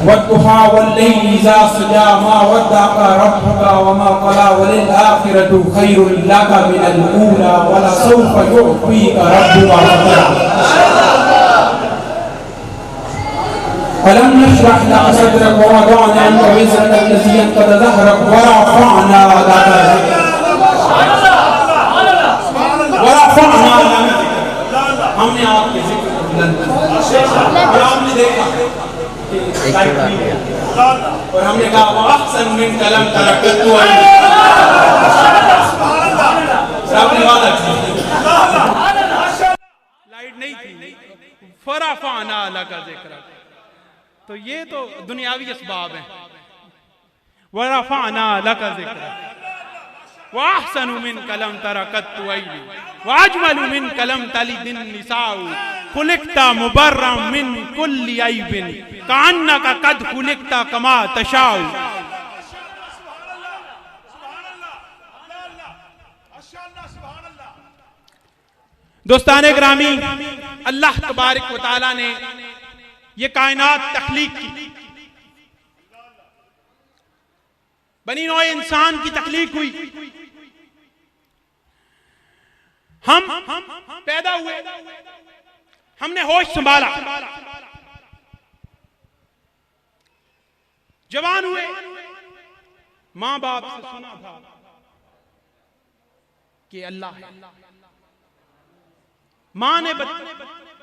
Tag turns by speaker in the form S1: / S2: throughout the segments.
S1: वद्दुहा वल्लैलि इज़ा सजा मा वद्दअका रब्बुका वमा क़ला वलिल-आखिरतु खैरुल लका मिनल ऊला वलसौफा युअतीका रब्बुका फतर्दा। अलम नशरह लक सदरक व वदअना अन्का विज़रक अल्लज़ी अनक़ज़ ज़हरक व रफ़अना लका हमने आपके जिक्र को बुलंद किया और आपने देखा और हमने कहा वो अहसन मिन कलम तरक्कतु आपने वादा किया। लाइट नहीं थी फरफ़अना लका ज़िक्र, तो ये तो दुनियावी असबाब हैं। वरफ़अना लका ज़िक्र वअहसनु मिन कलम तरक्कतु अय्नी वाजमलु मिन कलम तलिदिन निसाउ खुलिक़्ता मुबर्रम मिन कुल्ली अयबिन कान्नका कद खुलिक़्ता कमा तशाउ। दोस्ताने ग्रामी, अल्लाह तबारक व तआला ने ये कायनात तख्लीक की, बनी नौ इंसान की तख्लीक हुई, हम पैदा हुए, हमने होश संभाला, जवान हुए, मां बाप से सुना था कि अल्लाह है, मां ने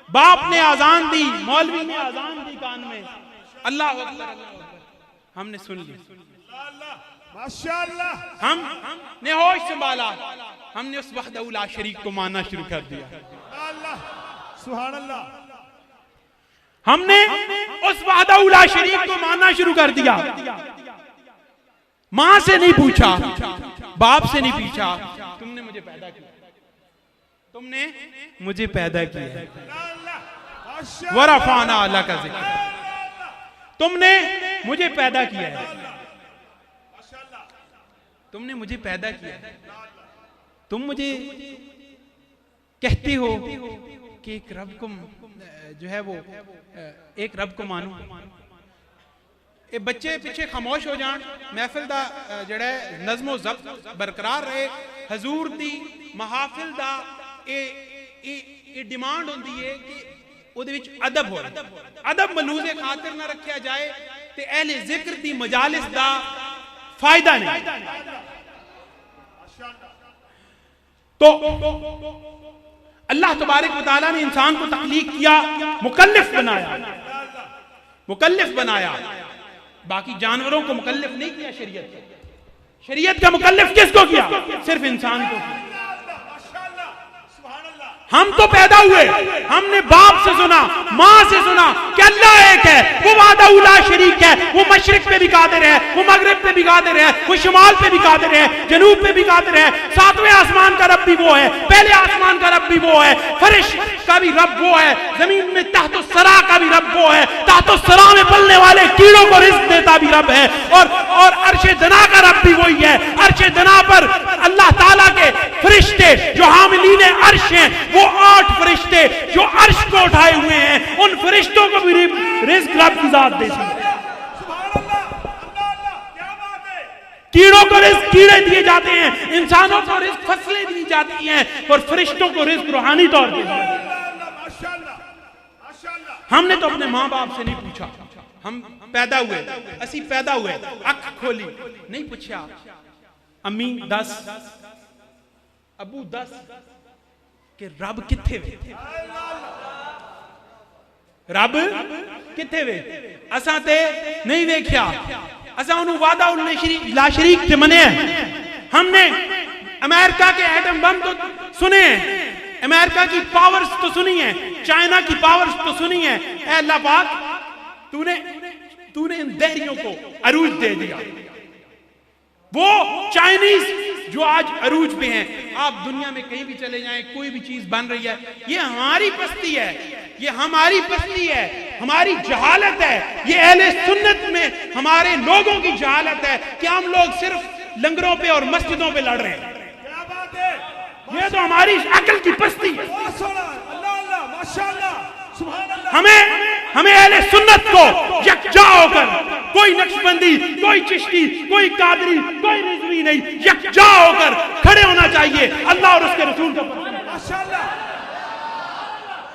S1: बाप ने आजान दी, मौलवी ने आजान दी कान में, अल्लाह अकबर, हमने सुन ली, माशाअल्लाह, हमने होश संभाला, हमने उस वहदहू ला शरीक को मानना शुरू कर दिया, सुभान अल्लाह, हमने उस वहदहू ला शरीक को मानना शुरू कर दिया। मां से नहीं पूछा, बाप से नहीं पूछा, तुमने मुझे पैदा किया, तुमने मुझे पैदा किया, वरफ़अना लका ज़िक्र, तुमने मुझे पैदा किया है, तुमने मुझे पैदा किया, तुम मुझे कहते हो कि एक रब को जो है वो एक रब को मानो। ये बच्चे पीछे खामोश हो जान, महफिल दा जड़ा नज़्मो ज़ब्त बरकरार रहे, हजूर दी महाफिल दा ये डिमांड होंदी है कि उहदे विच अदब हो, अदब मलूज़े खातिर ना रखा जाए ते अहले जिक्र दी मजालिस दा फायदा नहीं। तो अल्लाह तबारक व तआला ने इंसान को तख्लीक किया, मुकल्लिफ बनाया, मुकल्लिफ बनाया, बाकी जानवरों को मुकल्लिफ नहीं किया शरीयत को। शरीयत का मुकल्लिफ किसको किया? सिर्फ इंसान को। हम तो पैदा हुए, हमने बाप से सुना, माँ से सुना कि अल्लाह एक है, वो वहदहू ला शरीक है, वो मशरिक पे भी कादिर है, वो मगरिब पे भी कादिर है, वो शुमाल पे भी कादिर है, जनूब पे भी कादिर है, सातवें आसमान का रब भी वो है, पहले आसमान का रब भी वो है, फरिश का भी रब वो है, जमीन में तहतो सरा का भी रब वो है, तहतो सरा में पलने वाले कीड़ों को रिज़्क़ देता भी रब है, और अर्शे दना का रब भी वही है। अर्शे दना पर अल्लाह ताला के फरिश्ते जो हामिलीन अर्श हैं, वो 8 फरिश्ते जो अर्श को उठाए हुए हैं, उन फरिश्तों को भी रिज़्क़ रब की ज़ात देती है। कीड़ों को रिज़्क़ कीड़े दिए जाते हैं, इंसानों को रिज़्क़ फसलें दी जाती हैं, और फरिश्तों को रिज़्क़ रूहानी तौर पर। हमने तो अपने माँ बाप से नहीं पूछा, हम पैदा हुए, असी पैदा हुए, अख खोली, नहीं पूछा अम्मी दस, अबू दस कि रब किथे वे, रब किथे वे, असा ते नहीं देखा, असा उन्होंने वहदहू ला शरीक ते मने। हमने अमेरिका के एटम बम तो सुने हैं, अमेरिका की पावर्स तो सुनी है, चाइना की पावर्स तो सुनी है, ऐ अल्लाह पाक तूने इन दहरियों को अरूज दे दिया। वो चाइनीज जो आज अरूज पे हैं, आप दुनिया में कहीं भी चले जाएं, कोई भी चीज बन रही है, ये हमारी पस्ती है, ये हमारी पस्ती है, हमारी जहालत है, ये अहले सुन्नत में हमारे लोगों की जहालत है कि हम लोग सिर्फ लंगरों पे और मस्जिदों पे लड़ रहे हैं। ये तो हमारी अकल की पस्ती है। हमें अहले सुन्नत को यकजा होकर, कोई नक्शबंदी, कोई चिश्ती, कोई कादरी, कोई रिजवी नहीं, यकजा होकर खड़े होना चाहिए अल्लाह और उसके रसूल का।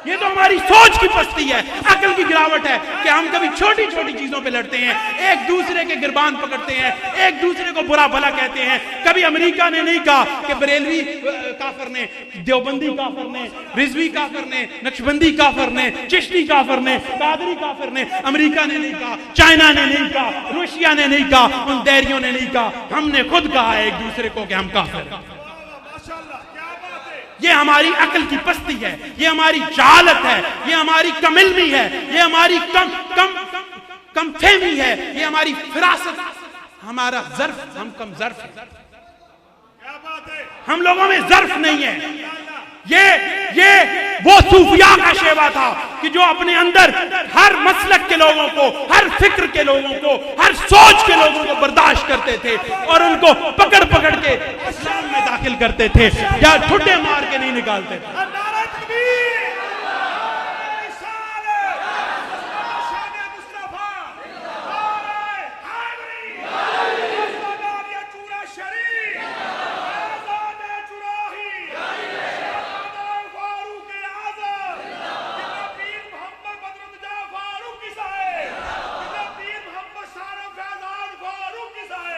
S1: ये तो हमारी सोच की पस्ती है, अकल की गिरावट है कि हम कभी छोटी छोटी चीजों पे लड़ते हैं, एक दूसरे के गिरबान पकड़ते हैं, एक दूसरे को बुरा भला कहते हैं। कभी अमेरिका ने नहीं कहा कि बरेलवी काफिर ने, देवबंदी काफिर ने, रिजवी काफिर ने, नक्शबंदी काफिर ने, चिश्ती काफिर ने, कादरी काफिर ने। अमेरिका ने नहीं कहा, चाइना ने नहीं कहा, रूसिया ने नहीं कहा, उन दैरियों ने नहीं कहा, हमने खुद कहा है एक दूसरे को कि हम काफिर हैं। ये हमारी अकल की पस्ती है, ये हमारी जहालत है, ये हमारी कमिल्मी है, ये हमारी कम फहमी है, ये हमारी फिरासत, हमारा ज़र्फ, हम कम ज़र्फ है, हम लोगों में ज़र्फ नहीं है। ये वो सूफिया का शेवा था कि जो अपने अंदर हर मसलक के लोगों को, हर फिक्र के लोगों को, हर सोच के लोगों को बर्दाश्त करते थे और उनको पकड़ पकड़ के इस्लाम में दाखिल करते थे, या ठुड्डे मार के नहीं निकालते थे।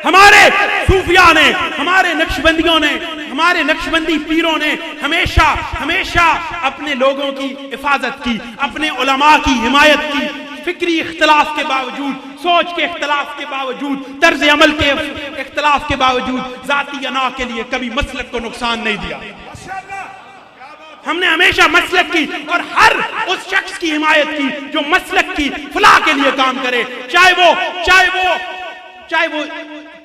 S1: हमारे सूफिया ने, हमारे नक्शबंदियों ने, हमारे नक्शबंदी पीरों ने हमेशा अपने लोगों की हिफाजत की, अपने उलमा की हिमायत की, फिक्री इख्तलाफ के बावजूद, सोच के इख्तलाफ के बावजूद, तर्ज अमल के इख्तलाफ के बावजूद, जाती अना के लिए कभी मसलक को नुकसान नहीं दिया। हमने हमेशा मसलक की और हर उस शख्स की हिमायत की जो मसलक की फलाह के लिए काम करे, चाहे वो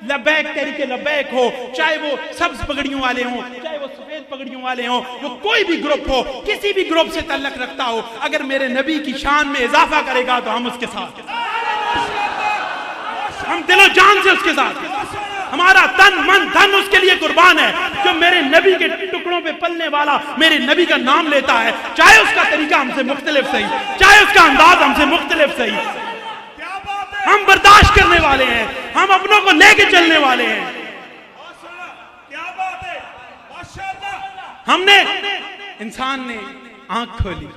S1: लब्बैक तहरीके लब्बैक हो, चाहे वो सब्ज पगड़ियों वाले हों, चाहे वो सफेद पगड़ियों वाले हों, वो कोई भी ग्रुप हो, किसी भी ग्रुप से तल्लक रखता हो, अगर मेरे नबी की शान में इजाफा करेगा तो हम उसके साथ, हम दिलो जान से उसके साथ, हमारा तन मन धन उसके लिए कुर्बान है। जो मेरे नबी के टुकड़ों पे पलने वाला मेरे नबी का नाम लेता है, चाहे उसका तरीका हमसे मुख्तलिफ सही, चाहे उसका अंदाज हमसे मुख्तलिफ सही, हम बर्दाश्त करने वाले हैं, हम अपनों को लेके चलने वाले हैं। क्या बात है, माशाअल्लाह। हमने, इंसान ने आंख खोली,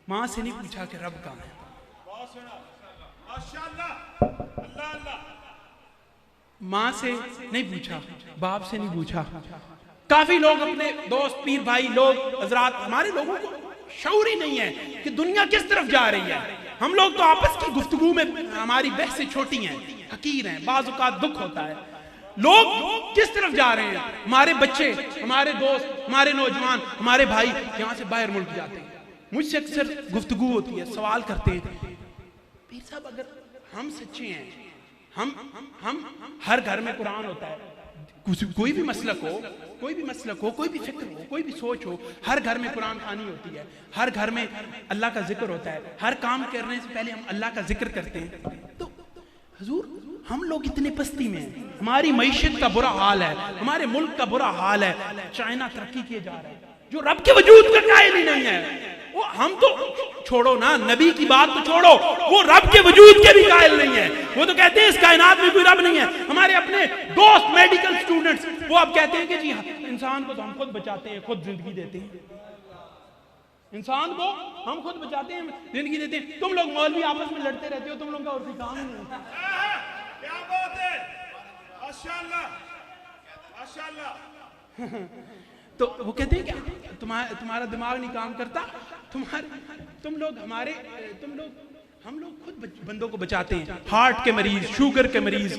S1: मां से नहीं पूछा कि रब कहां है, मां से नहीं पूछा, बाप से नहीं पूछा। काफी लोग अपने दोस्त, पीर भाई लोग, हजरात, हमारे लोगों को शऊर ही नहीं है कि दुनिया किस तरफ जा रही है। हम लोग तो आपस की गुफ्तगू में, हमारी बहसें छोटी हैं, हकीर हैं, बाज़ औक़ात दुख होता है। लोग किस तरफ जा रहे हैं, हमारे बच्चे, हमारे दोस्त, हमारे नौजवान, हमारे भाई यहाँ से बाहर मुल्क जाते हैं। मुझसे अक्सर गुफ्तगू होती है, सवाल करते हैं, पीर साहब अगर हम सच्चे हैं, हम हर घर में कुरान होता है, कोई भी मसलक हो, कोई भी मसलक हो, कोई भी फिक्र हो, कोई भी सोच हो, हर घर में कुरान खानी होती है, हर घर में अल्लाह का जिक्र होता है, हर काम करने से पहले हम अल्लाह का जिक्र करते हैं। तो हुजूर, हम लोग इतने पस्ती में हैं, हमारी मईशत का बुरा हाल है, हमारे मुल्क का बुरा हाल है, चाइना तरक्की किए जा रहा है, जो रब के वजूद का कायल ही नहीं है। वो हम तो छोड़ो ना, नबी की बात तो छोड़ो, वो रब के वजूद के भी कायल नहीं है। वो तो कहते हैं इस कायनात में कोई रब नहीं है। हमारे अपने दोस्त मेडिकल स्टूडेंट्स, वो अब कहते हैं कि जी इंसान को तो हम खुद बचाते हैं, खुद जिंदगी देते हैं, इंसान को हम खुद बचाते हैं, जिंदगी देते हैं। तुम लोग मौलवी आपस में लड़ते रहते हो, तुम लोगों का और कोई काम नहीं है। क्या बात है, माशाअल्लाह, माशाअल्लाह। तो वो कहते हैं क्या तुम्हारा दिमाग नहीं काम करता, हम लोग खुद बंदों को बचाते हैं। हार्ट के मरीज, शुगर के मरीज,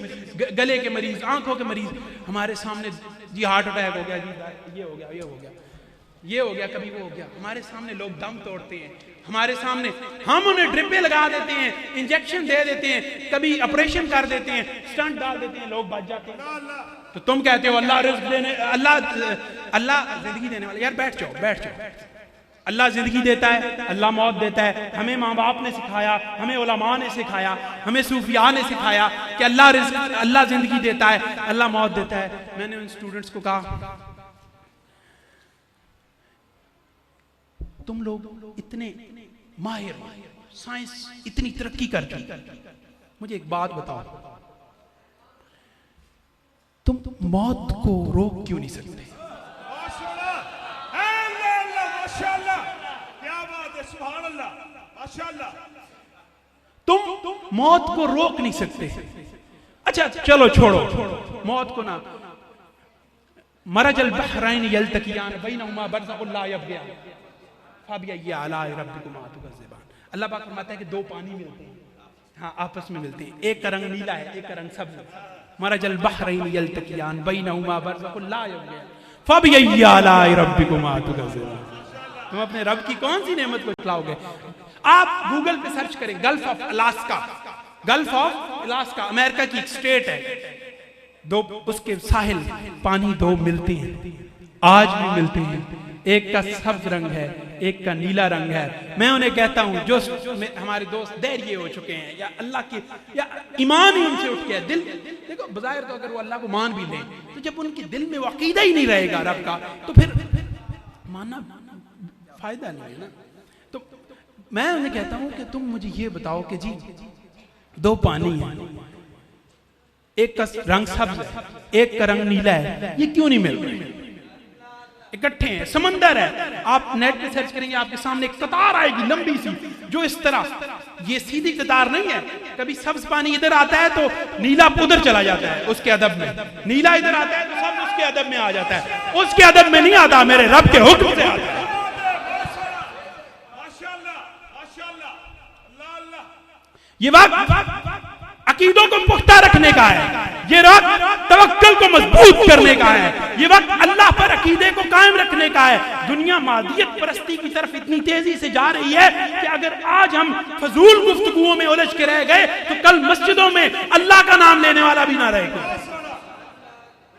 S1: गले के मरीज, आंखों के मरीज, हमारे सामने जी हार्ट अटैक हो गया, जी ये हो गया, ये हो गया, ये हो गया, कभी वो हो गया, हमारे सामने लोग दम तोड़ते हैं, हमारे सामने हम उन्हें ड्रिपें लगा देते हैं, इंजेक्शन दे देते हैं, कभी ऑपरेशन कर देते हैं, स्टंट डाल देते हैं, लोग बच जाते हैं। तो तुम कहते हो अल्लाह रिज़्क़ देने, अल्लाह जिंदगी देने वाला। यार बैठ जाओ। अल्लाह जिंदगी देता है, अल्लाह मौत देता है। हमें माँ बाप ने सिखाया, हमें उलमा ने सिखाया, हमें सूफिया ने सिखाया कि अल्लाह जिंदगी देता है, अल्लाह मौत देता है। मैंने उन स्टूडेंट्स को कहा तुम लोग इतने माहिर, साइंस इतनी तरक्की कर चुकी, मुझे एक बात बताओ, तुम मौत को रोक क्यों नहीं सकते? तुम मौत को रोक नहीं सकते। अच्छा चलो छोड़ो मौत को ना, मरजल बहरैन यल्तकियान बैनहुमा बरज़खुन ला यबगियान फबिअय्यि आलाइ रब्बिकुमा तुकज़्ज़िबान। अल्लाह पाक फरमाता है कि दो पानी मिलते हैं, हाँ आपस में मिलते हैं, एक का रंग नीला है एक का रंग सब्ज है। मरजल बहरैन यल्तकियान बैनहुमा बरज़खुन ला यबगियान फबिअय्यि आलाइ रब्बिकुमा तुकज़्ज़िबान। तुम अपने रब की कौन सी नेमत को खिलाओगे? आप गूगल पे सर्च करें gulf of Alaska, gulf of Alaska America की एक स्टेट है, दो उसके साहिल पानी दो मिलते हैं, आज भी मिलते हैं, एक का सब्ज रंग है एक का नीला रंग है। मैं उन्हें कहता हूं जो हमारे दोस्त दैर्य हो चुके हैं या अल्लाह की या ईमान ही उनसे उठ गया, दिल देखो बज़ाहिर तो अगर वो अल्लाह को मान भी लें तो जब उनके दिल में वो अकीदा ही नहीं रहेगा रब का तो फिर मानना फायदा नहीं है ना। तो मैं उन्हें कहता हूं कि तुम मुझे ये बताओ कि जी दो पानी है, एक का रंग सब्ज है एक का रंग नीला है, ये क्यों नहीं मिल रहे? इकट्ठे हैं, समंदर है, आप नेट पे सर्च करेंगे आपके सामने एक कतार आएगी लंबी सी जो इस तरह, ये सीधी कतार नहीं है, कभी सब्ज पानी इधर आता है तो नीला उधर चला जाता है उसके अदब में, नीला इधर आता है तो सब्ज उसके अदब में आ जाता है, उसके अदब में नहीं आता, मेरे रब के हुक्म से आता है। ये वक्त अकीदों को पुख्ता रखने का है, ये वक्त तवक्कुल को मजबूत करने का है, ये वक्त अल्लाह पर अकीदे को कायम रखने का है। दुनिया मादियत परस्ती की तरफ इतनी तेजी से जा रही है कि अगर आज हम फजूल गुफ्तगुओं में उलझ के रह गए तो कल मस्जिदों में अल्लाह का नाम लेने वाला भी ना रहेगा।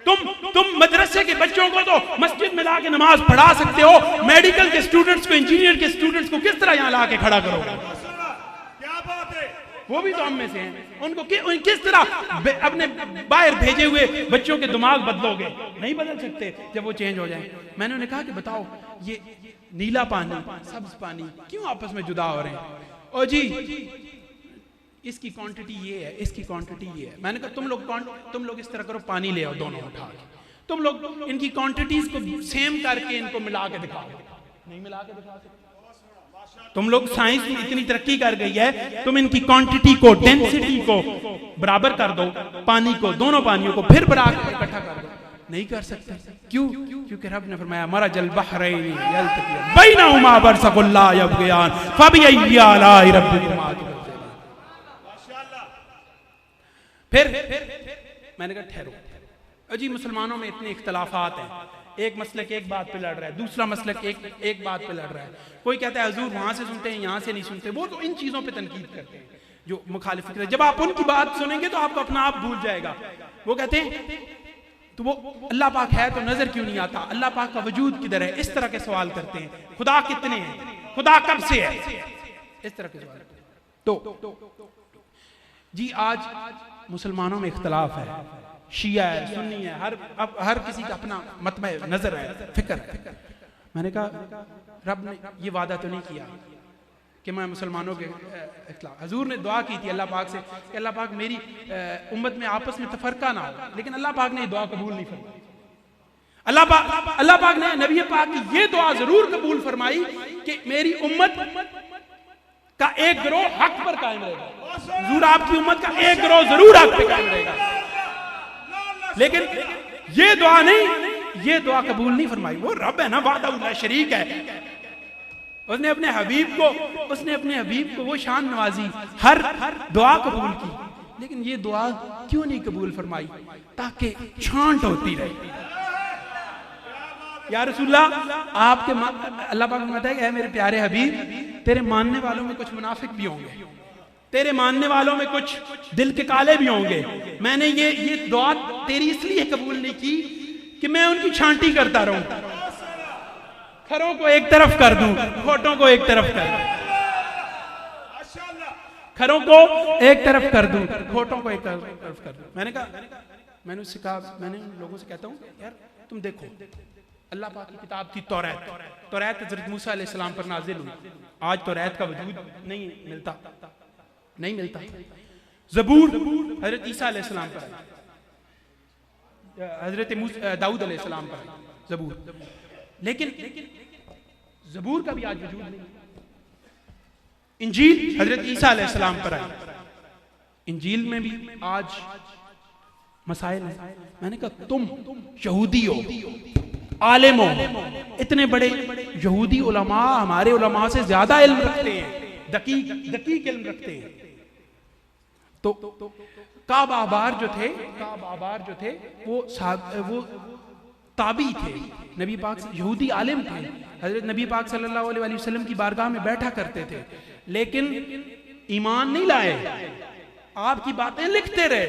S1: तुम मदरसे के बच्चों को तो मस्जिद में लाके नमाज पढ़ा सकते हो, मेडिकल के स्टूडेंट्स को इंजीनियर के स्टूडेंट्स को किस तरह यहां लाके खड़ा करोगे? वो भी तो हम में से हैं, उनको किस तरह अपने बाहर भेजे हुए बच्चों के दिमाग बदलोगे? नहीं बदल सकते जब वो चेंज हो जाए। मैंने उन्हें कहा कि बताओ ये नीला पानी सब्ज पानी क्यों आपस में जुदा हो रहे हैं? ओ जी इसकी क्वांटिटी ये है इसकी क्वांटिटी ये है। मैंने कहा तुम लोग इस तरह करो, पानी ले आओ दोनों उठा के, तुम लोग इनकी क्वांटिटीज को सेम करके इनको मिला के दिखाओ। नहीं मिला के दिखा सकते, तुम लोग साइंस में इतनी तरक्की कर गई है, तुम इनकी क्वांटिटी को डेंसिटी को बराबर कर दो, पानी को दोनों पानियों को फिर बराबर इकट्ठा कर दो। नहीं कर सकते, क्यों? क्योंकि रब ने फरमाया मरजल बहरैन यल्तकियान बैनहुमा बरज़खुन ला यबगियान फबिअय्यि आलाइ रब्बिकुमा तुकज़्ज़िबान। फिर मैंने कहा ठहरो अजी, मुसलमानों में इतने इख्तलाफात हैं, एक मसलक एक बात पे लड़ रहा है, दूसरा मसलक एक बात पे लड़ रहा है, कोई कहता है हुजूर वहां से सुनते हैं यहां से नहीं सुनते, वो तो इन चीजों पे तनकीद करते हैं जो मुखालिफ फिक्र। जब आप उनकी बात सुनेंगे तो आपको अपना आप भूल जाएगा। वो कहते हैं तो वो अल्लाह पाक है तो नजर क्यों नहीं आता, अल्लाह पाक का वजूद किधर है, इस तरह के सवाल करते हैं, खुदा कितने हैं, खुदा कब से है, इस तरह के सवाल। तो जी आज मुसलमानों में इख्तलाफ है, शिया है सुन्नी है, हर किसी का अपना मतमे नजर है, फिक्र है। मैंने कहा रब ने ये वादा तो नहीं किया कि मैं मुसलमानों के खिलाफ। हजूर ने दुआ की थी अल्लाह पाक से कि अल्लाह पाक मेरी उम्मत में आपस में तफरका ना हो, लेकिन अल्लाह पाक ने दुआ कबूल नहीं फरमाई। अल्लाह पाक ने नबी पाक की ये दुआ जरूर कबूल फरमाई कि मेरी उम्मत का एक गिरोह हक पर कायम रहेगा। हजूर आपकी उम्मत का एक गिरोह जरूर हक पे कायम रहेगा, लेकिन ये दुआ नहीं, ये दुआ कबूल नहीं फरमाई। वो रब है ना, वाहदहुल्ला शरीक है, उसने अपने हबीब को वो शान नवाजी, हर दुआ कबूल की, लेकिन ये दुआ क्यों नहीं कबूल फरमाई? ताकि छांट होती रहे। या रसूलल्लाह आपके अल्लाह पाक कहता है कि है मेरे प्यारे हबीब, तेरे मानने वालों में कुछ मुनाफिक भी होंगे, तेरे मानने वालों में कुछ दिल के काले भी होंगे। मैंने ये दुआ तेरी इसलिए कबूल नहीं की कि मैं उनकी छांटी करता रहूं, खरों को एक तरफ कर दूं, खोटों को एक तरफ कर दूं, खरों को एक तरफ कर दूं, खोटों को एक तरफ कर दूं। मैंने उससे कहा, मैंने उन लोगों से कहता हूं यार तुम देखो अल्लाह पाक की किताब थी तौरात, तौरात हजरत मूसा अलैहिस्सलाम पर नाजिल हुई। आज तौरात का वजूद नहीं मिलता। ज़बूर हजरत ईसा अलैहिस्सलाम पर, हजरत दाऊद अलैहिस्सलाम पर ज़बूर, लेकिन ज़बूर का भी आज वजूद नहीं। इंजील हजरत ईसा अलैहिस्सलाम पर आई, इंजील में भी आज मसाइल हैं। मैंने कहा तुम यहूदी हो, आलिम हो, इतने बड़े यहूदी उलमा हमारे उलमा से ज्यादा इल्म रखते हैं, दकीक इल्म रखते हैं। तो काब आबार जो थे वो ताबी थे, नबी पाक यहूदी आलिम थे, हजरत नबी पाक सल्लल्लाहु अलैहि वसल्लम की बारगाह में बैठा करते थे, लेकिन ईमान नहीं लाए, आपकी बातें लिखते रहे।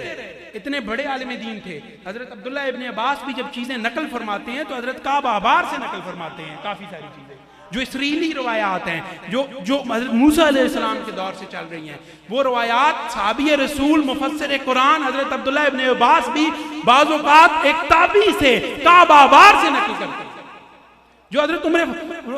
S1: इतने बड़े आलिम दीन थे। हजरत अब्दुल्ला इब्ने अब्बास भी जब चीजें नकल फरमाते हैं तो हजरत काब आबार से नकल फरमाते हैं। काफी सारी चीजें जो इसराइली रवायात हैं, जो हजरत मूसा अलैहिस्सलाम के दौर से चल रही हैं, वो रवायात साहबी रसूल मुफस्सिर कुरान हजरत अब्दुल्ला इब्ने अब्बास भी बाज़ औक़ात एक ताबी से काब आबार से नकल करते हैं। जो हजरत उमर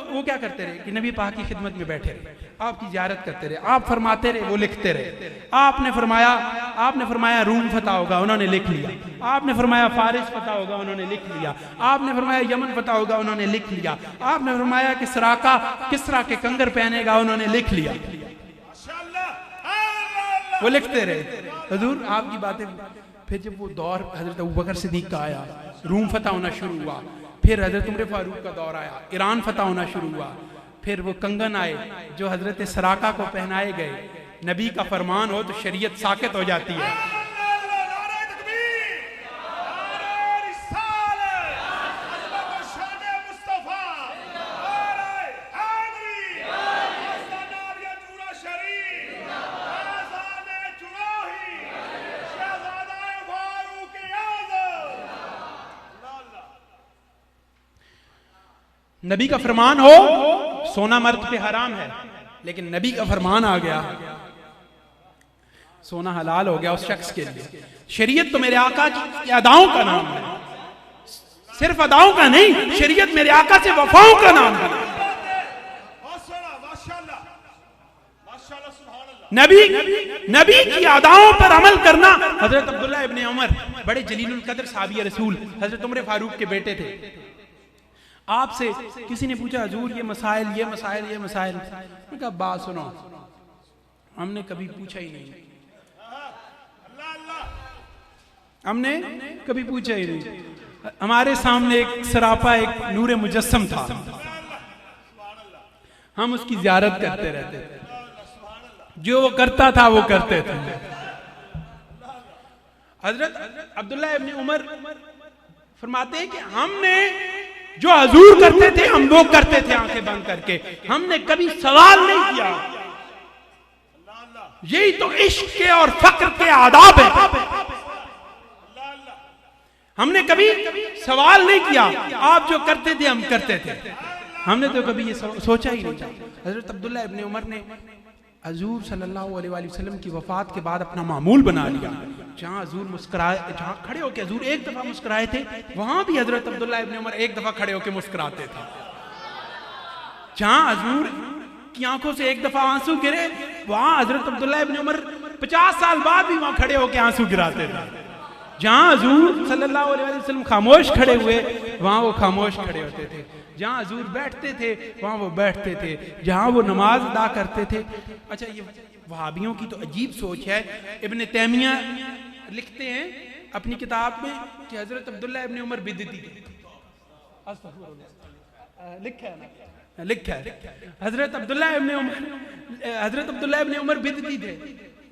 S1: वो क्या करते रहे कि नबी पाक की खिदमत में बैठे रहे, आपकी ज़ियारत करते रहे, आप फरमाते रहे, वो लिखते रहे। आपने फरमाया रूम फतह होगा, उन्होंने लिख लिया। आपने फरमाया फारिस फतह होगा, उन्होंने लिख लिया। आपने फरमाया यमन फतह होगा, उन्होंने लिख लिया। आपने फरमाया कि सराका किसरा के कंगर पहनेगा, उन्होंने लिख लिया। वो लिखते रहे हुजूर आपकी बातें। फिर जब वो दौर हजरत अबू बकर सिद्दीक का आया, रूम फतह होना शुरू हुआ। फिर हजरत उमर फारूक का दौर आया, ईरान फतह होना शुरू हुआ। फिर वो कंगन आए जो हजरत सराका को पहनाए गए। नबी का फरमान हो तो शरीयत साकित हो जाती है। नबी का फरमान हो, सोना मर्द पे हराम है, लेकिन नबी का फरमान आ गया, सोना हलाल हो गया उस शख्स के लिए। शरीयत तो मेरे आका की अदाओं का नाम है, सिर्फ अदाओं का नहीं, शरीयत मेरे आका से वफाओं का नाम है। नबी की अदाओं पर अमल करना। हजरत अब्दुल्ला इब्ने उमर बड़े जलीलुल कद्र साहबी रसूल, हजरत उमर फारूक के बेटे थे। आपसे किसी ने पूछा हुजूर ये मसाइल। मैंने कहा बात सुनो, हमने कभी पूछा ही नहीं, हमारे सामने एक सरापा, एक नूरे मुजस्सम था, हम उसकी ज़ियारत करते रहते थे, जो वो करता था वो करते थे। हजरत अब्दुल्ला इब्ने उमर फरमाते हैं कि हमने जो हजूर करते थे हम वो करते थे आंखें बंद करके, हमने कभी सवाल नहीं किया। यही तो इश्क के और फक्र के आदाब है। हमने कभी सवाल नहीं किया, आप जो करते थे हम करते थे, हमने तो कभी ये सोचा ही नहीं था। हजरत अब्दुल्ला इब्ने उमर ने हजूर सल्लल्लाहु अलैहि वसल्लम की वफात के बाद अपना मामूल बना लिया। जहाँ हजूर मुस्कुराए, जहाँ खड़े होकर हजूर एक दफा मुस्कुराए थे, वहां भी हजरत अब्दुल्ला इब्ने उमर एक दफा खड़े होकर मुस्कुराते थे। जहाँ हजूर की आंखों से एक दफा आंसू गिरे, वहां हजरत अब्दुल्ला इब्ने उमर 50 साल बाद भी वहां खड़े होकर आंसू गिराते थे। जहाँ हजूर सल्लल्लाहु अलैहि वसल्लम खामोश खड़े हुए, वहां वो खामोश खड़े होते थे। जहाँ हजूर बैठते थे वहां वो बैठते थे। जहाँ वो नमाज अदा करते थे। अच्छा, ये वहाबियों की तो अजीब सोच है। इब्ने तैमिया लिखते हैं अपनी किताब में कि हजरत अब्दुल्ला इब्ने उमर बिदती थे। लिखा है हजरत अब्दुल्ला इब्ने उमर बिदती थे।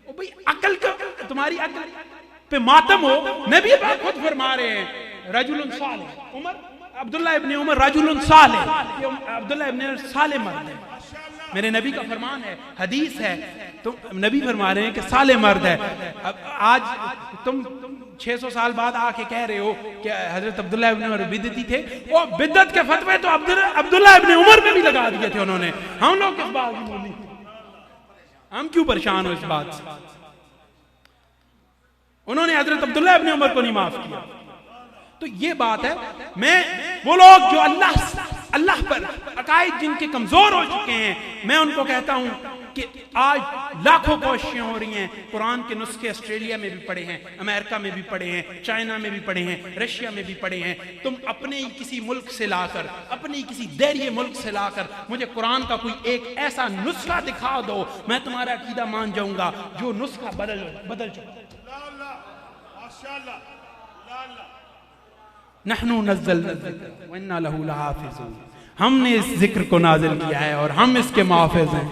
S1: ओ भाई, अकल का, तुम्हारी अकल पे मातम हो। नबी पाक खुद फरमा रहे हैं रजुलुन सालिह, उमर अब्दुल्ला इब्ने उमर रजुलुन सालिह, अब्दुल्ला इब्ने सालिह मर्द है। मेरे नबी का फरमान है, हदीस है, तो नबी फरमा रहे हैं कि साले मर्द है। अब आज तुम 600 साल बाद आके कह रहे हो कि हजरत अब्दुल्ला इब्ने उमर बिदती थे। वो बिदत के फतवे तो अब्दुल्ला इब्ने उमर पे भी लगा दिए थे उन्होंने। हम लोग किस बात की बोली, हम क्यों परेशान हो इस बात से? उन्होंने हजरत अब्दुल्ला इब्ने उमर को नहीं माफ किया। तो ये बात है। मैं वो लोग जो अल्लाह अल्लाह पर अकायद जिनके कमजोर हो चुके हैं, मैं उनको कहता हूं कि आज लाखों कोशिशें हो रही हैं, कुरान के नुस्खे ऑस्ट्रेलिया में भी पढ़े हैं, अमेरिका में भी पढ़े हैं, चाइना में भी पढ़े हैं, रशिया में भी पढ़े हैं। तुम अपने ही किसी मुल्क से लाकर, अपने ही किसी दैरीय मुल्क से लाकर मुझे कुरान का कोई एक ऐसा नुस्खा दिखा दो, मैं तुम्हारा अकीदा मान जाऊंगा जो नुस्खा बदल चुका। नहनु नज़्ज़लना ज़िक्र व इन्ना लहू लहाफ़िज़ून, हमने इस जिक्र को नाज़िल किया है और हम इसके मुहाफ़िज़ हैं।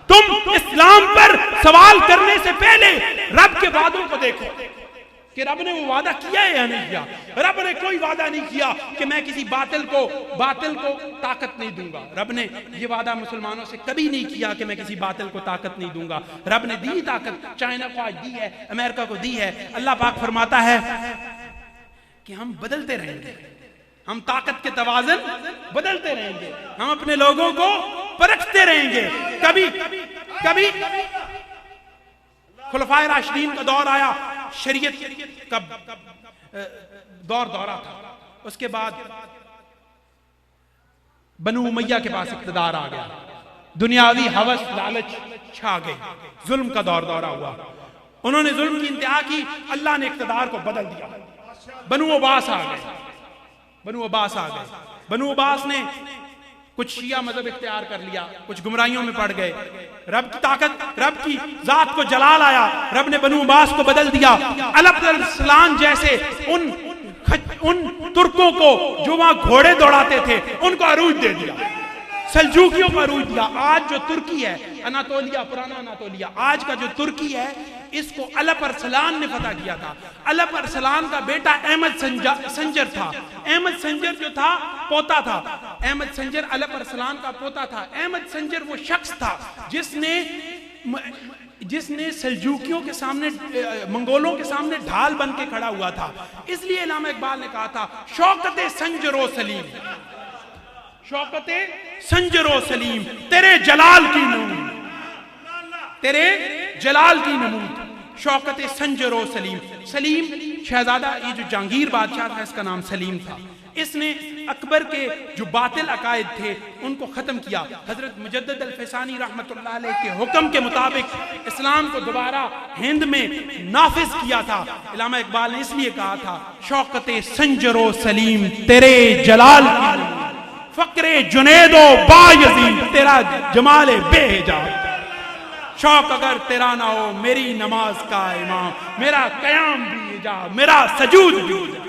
S1: तुम इस्लाम पर सवाल करने से पहले रब के वादों को देखो कि रब ने वो वादा किया है या नहीं किया। रब ने कोई वादा नहीं किया कि मैं किसी बातिल को ताकत नहीं दूंगा। रब ने ये वादा मुसलमानों से कभी नहीं किया कि मैं किसी बातिल को ताकत नहीं दूंगा। रब ने दी ताकत, चाइना को आज दी है, अमेरिका को दी है। अल्लाह पाक फरमाता है कि हम बदलते रहेंगे, हम ताकत के तवाज़ुन बदलते रहेंगे, हम अपने लोगों को परखते रहेंगे। कभी खुलफाए राशिदीन का दौर आया, शरीयत का दौरा था। उसके बाद बनु उमैया के पास इक़्तिदार आ गया, दुनियावी हवस लालच छा गई, जुल्म का दौरा हुआ। उन्होंने जुल्म की इंतहा की, अल्लाह ने इक़्तिदार को बदल दिया। बनु अब्बास आ गए। बनु अब्बास ने कुछ शिया मजहब इख्तियार कर लिया, कुछ गुमराहियों में पड़ गए। रब की ताकत, रब की जात को जलाल आया, रब ने बनु अब्बास को बदल दिया। अलैहिस्सलाम जैसे उन तुर्कों को जो वहां घोड़े दौड़ाते थे, उनको अरूज दे दिया, सल्जूकियों को अरूज दिया। आज जो तुर्की है, अनातोलिया, पुराना अनातोलिया, आज का जो तुर्की है, इसको अलप अरसलान ने फतह किया था। अलप अरसलान का बेटा अहमद संजर था। अहमद संजर जो था पोता था, अहमद संजर अलप अरसलान का पोता था। अहमद संजर वो शख्स था जिसने सल्जूकियों के सामने, मंगोलों के सामने ढाल बन के खड़ा हुआ था। इसलिए इल्हाम इकबाल ने कहा था, शौकते संजरो सलीम, शौकते संजरो सलीम, तेरे जलाल की नमूद, तेरे जलाल की नमूद, शौकते संजरो सलीम। सलीम शहजादा, ये जो जहांगीर बादशाह था, इसका नाम सलीम था। इसने अकबर के जो बातिल अकायद थे उनको खत्म किया। हजरत मुजद्दिद अल-फसानी रहमतुल्लाह अलैह के हुक्म के मुताबिक इस्लाम को दोबारा हिंद में नाफिज किया था। इल्हामा इकबाल ने इसलिए कहा था, शौकते संजरो सलीम, तेरे जलाल की नमूद, फक्रे जुनैदो बायज़ीद, तेरा जमाले बेजा। शौक अगर तेरा ना हो, मेरी नमाज का इमाम, मेरा कयाम भी जा, मेरा सजूद भी जा।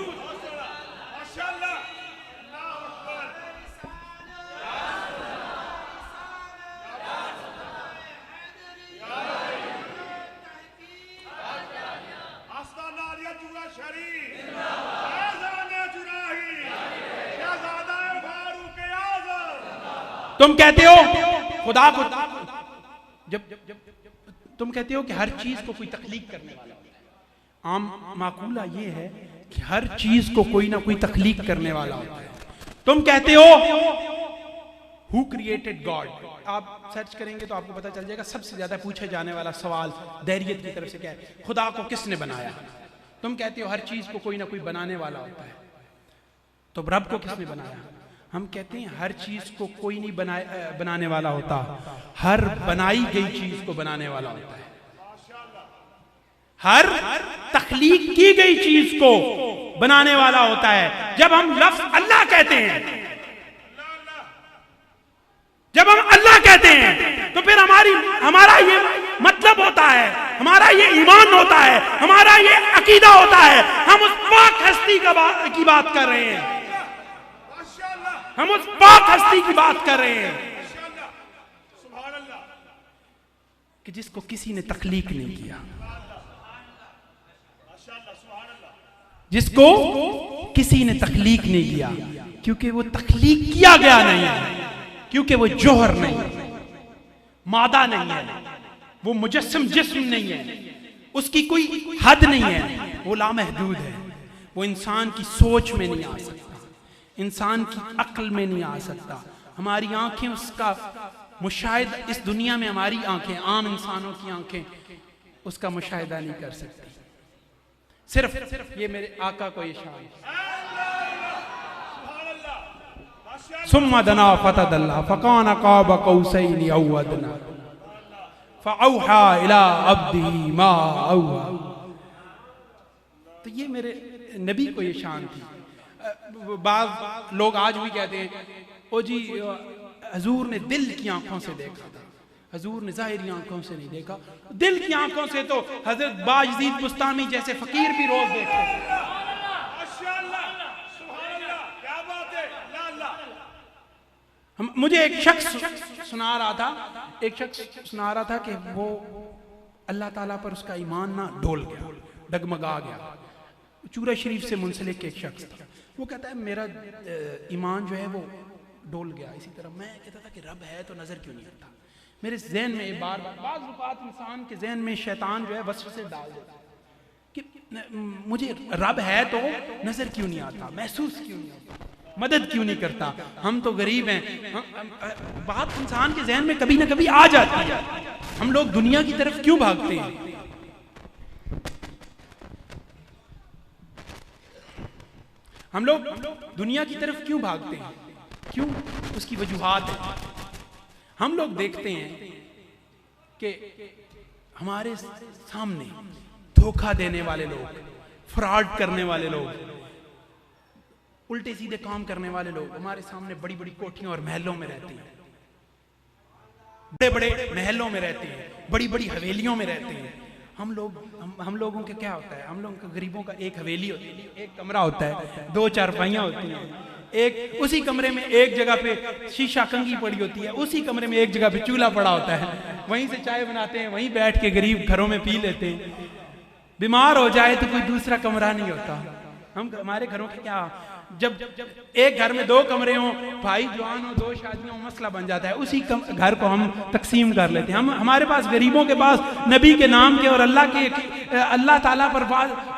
S1: तुम कहते हो खुदा को, जब तुम कहते हो कि हर चीज को कोई तख्लीक करने वाला होता है, आम माकूला ये है कि हर चीज को कोई ना कोई तख्लीक करने वाला होता है। तुम कहते हो हु क्रिएटेड गॉड, आप सर्च करेंगे तो आपको पता चल जाएगा सबसे ज्यादा पूछे जाने वाला सवाल दैरियत की तरफ से क्या है, खुदा को किसने बनाया। तुम कहते हो हर चीज को कोई ना कोई बनाने वाला होता है, तो रब को किसने बनाया। हम कहते हैं हर चीज को कोई नहीं बनाने वाला होता, हर बनाई गई चीज को बनाने वाला होता है। हर तख्लीक की गई चीज को बनाने वाला होता है। जब हम लफ्ज अल्लाह कहते हैं, जब हम अल्लाह कहते हैं, तो फिर हमारा ये मतलब होता है, हमारा ये ईमान होता है, हमारा ये अकीदा होता है। हम उस पाक हस्ती की बात कर रहे हैं, हम उस पाक हस्ती की बात कर रहे हैं कि जिसको किसी ने तख्लीक नहीं किया, जिसको किसी ने तख्लीक नहीं किया, क्योंकि वो तख्लीक किया गया नहीं है, क्योंकि वो जौहर नहीं है, मादा नहीं है, वो मुजस्सम जिस्म नहीं है, उसकी कोई हद नहीं है, वो लामहदूद है। वो इंसान की सोच में नहीं आ सकता, इंसान की अक्ल में नहीं आ सकता। हमारी आंखें उसका मुशाहिदा, इस दुनिया में हमारी आंखें, आम इंसानों की आंखें उसका मुशाहिदा नहीं कर सकती। सिर्फ ये मेरे आका को ये शान, सुम्मा दना फतदल्ला फकान क़ाब क़ौसैन औ अदना फ़अौहा इला अब्दिही मा औहा। तो ये मेरे नबी को ये शान थी। बाज़ लोग आज भी कहते हैं ओ जी हजूर ने दिल की आंखों से देखा था, हजूर ने ज़ाहिरी आंखों से नहीं देखा। दिल की आंखों से तो हजरत बायज़ीद बुस्तामी जैसे फकीर भी रोज देखते हैं। मुझे एक शख्स सुना रहा था कि वो अल्लाह ताला पर उसका ईमान ना डोल गया, डगमगा गया। चूरा शरीफ से मुंसलिक एक शख्स था, वो कहता है मेरा ईमान जो है वो डोल गया। इसी तरह मैं कहता था कि रब है तो नजर क्यों नहीं आता। मेरे जहन में बार बार इंसान के जहन में शैतान जो है वसवसे डाल देता कि मुझे रब है तो नजर क्यों नहीं आता, महसूस क्यों नहीं होता, मदद क्यों नहीं करता, हम तो गरीब हैं। बात इंसान के जहन में कभी ना कभी आ जाती है। हम लोग दुनिया की तरफ क्यों भागते हैं? हम लोग दुनिया की तरफ क्यों भागते हैं? क्यों? उसकी वजूहात है। हम लोग देखते हैं कि हमारे सामने धोखा देने वाले लोग, फ्रॉड करने वाले लोग, उल्टे सीधे काम करने वाले लोग हमारे सामने बड़ी बड़ी कोठियों और महलों में रहते हैं, बड़े बड़े महलों में रहते हैं, बड़ी बड़ी हवेलियों में रहते हैं। हम लोगों के क्या होता है? हम लोगों के गरीबों का एक हवेली होती है, एक कमरा होता है, 2 चारपाइयां होती हैं, एक उसी कमरे में एक जगह पे शीशा कंघी पड़ी होती है, उसी कमरे में एक जगह पे चूल्हा पड़ा होता है, वहीं से चाय बनाते हैं, वहीं बैठ के गरीब घरों में पी लेते हैं। बीमार हो जाए तो कोई दूसरा कमरा नहीं होता। हमारे घरों के क्या, जब एक घर में 2 कमरे हों, भाई जवान हो, 2 शादियां हो, मसला बन जाता है, उसी घर को हम तकसीम कर लेते हैं। हमारे पास गरीबों के पास नबी के नाम के और अल्लाह ताला पर